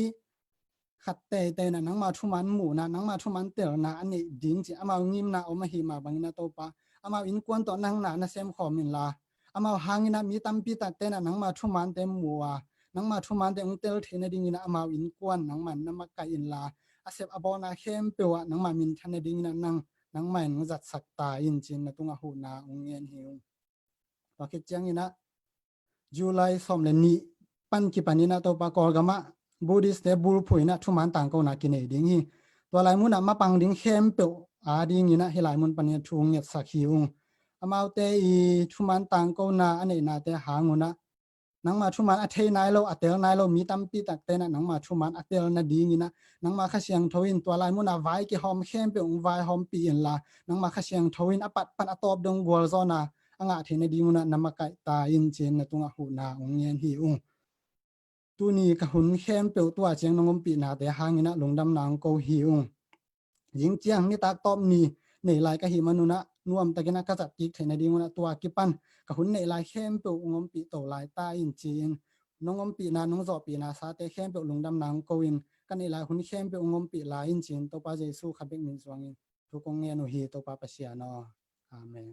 ขัดเตะนะนังมาทุมันหมูนะนังมาทุมันเตลนะอันนี้ดิ้งจีอามาวิงิมนะเอามาฮีมาบางนะตัวปะอามาวินกวนต่อนังนะเซมขอมินลาอามาหางินะมีตั้มปีตัดเตนะนังมาทุมันเต็มหมูอ่ะนังมาทุมันเต็มเตลเทนดิ้งนะอามาวินกวนนังมันนังมาไกอินลาอาเซบอบอนาเข้มเปียวนังมามินทันดิ้งนะนังใหม่นังจัดสักตาอินจินนะตุงอาหูนาองเงียนหิวปากเกจังนี่นะจุลัยสมเลนีปันกิปันนี่นะตัวปากอร์กามะบูดิสเตบูรุพุยนะทุมันต่างก็นักกินเอดิ้งฮีตัวลายมุนมาปังดิ้งเข้มเปียวดิ้งนี่นะเฮลายมุนปันนี่ทุงเงียสักหิวอามาเตอีทุมันต่างก็นาอันนี้นาเตหางูนะนังมาทุมันอัเทนายโลอัเตลนายโลมีตั้มปีตักเตนะนังมาทุมันอัเตลนะดิ้งนี่นะนังมาข้าเสียงทวินตัวลายมุนไว้กี่หอมเข้มเปียวไว้หอมปีนละนังมาข้าเสียงทวินอปัดปันอตอบดงบัวซอนาอ่างอาเทนดีมุนะนังมาไก่ตาอินเจนนะตุงอาหูนาองเงียนหิว tu ni ka hun khem pe tua cheng nongom pi na te hangina lungdam nang ko hi ung jing chiang ni tak top ni nei lai ka hi manuna nuam takina ka chat tik thena dinguna tua kipan ka hun nei lai khem pe ngom pi to lai ta in chin nongom pi na nong zo pi na sa te khem pe lungdam nang ko in kan nei lai hun khem pe ngom pi la in chin to pa jesu khabek min swangin tu kong nge no hi to pa pasia no amen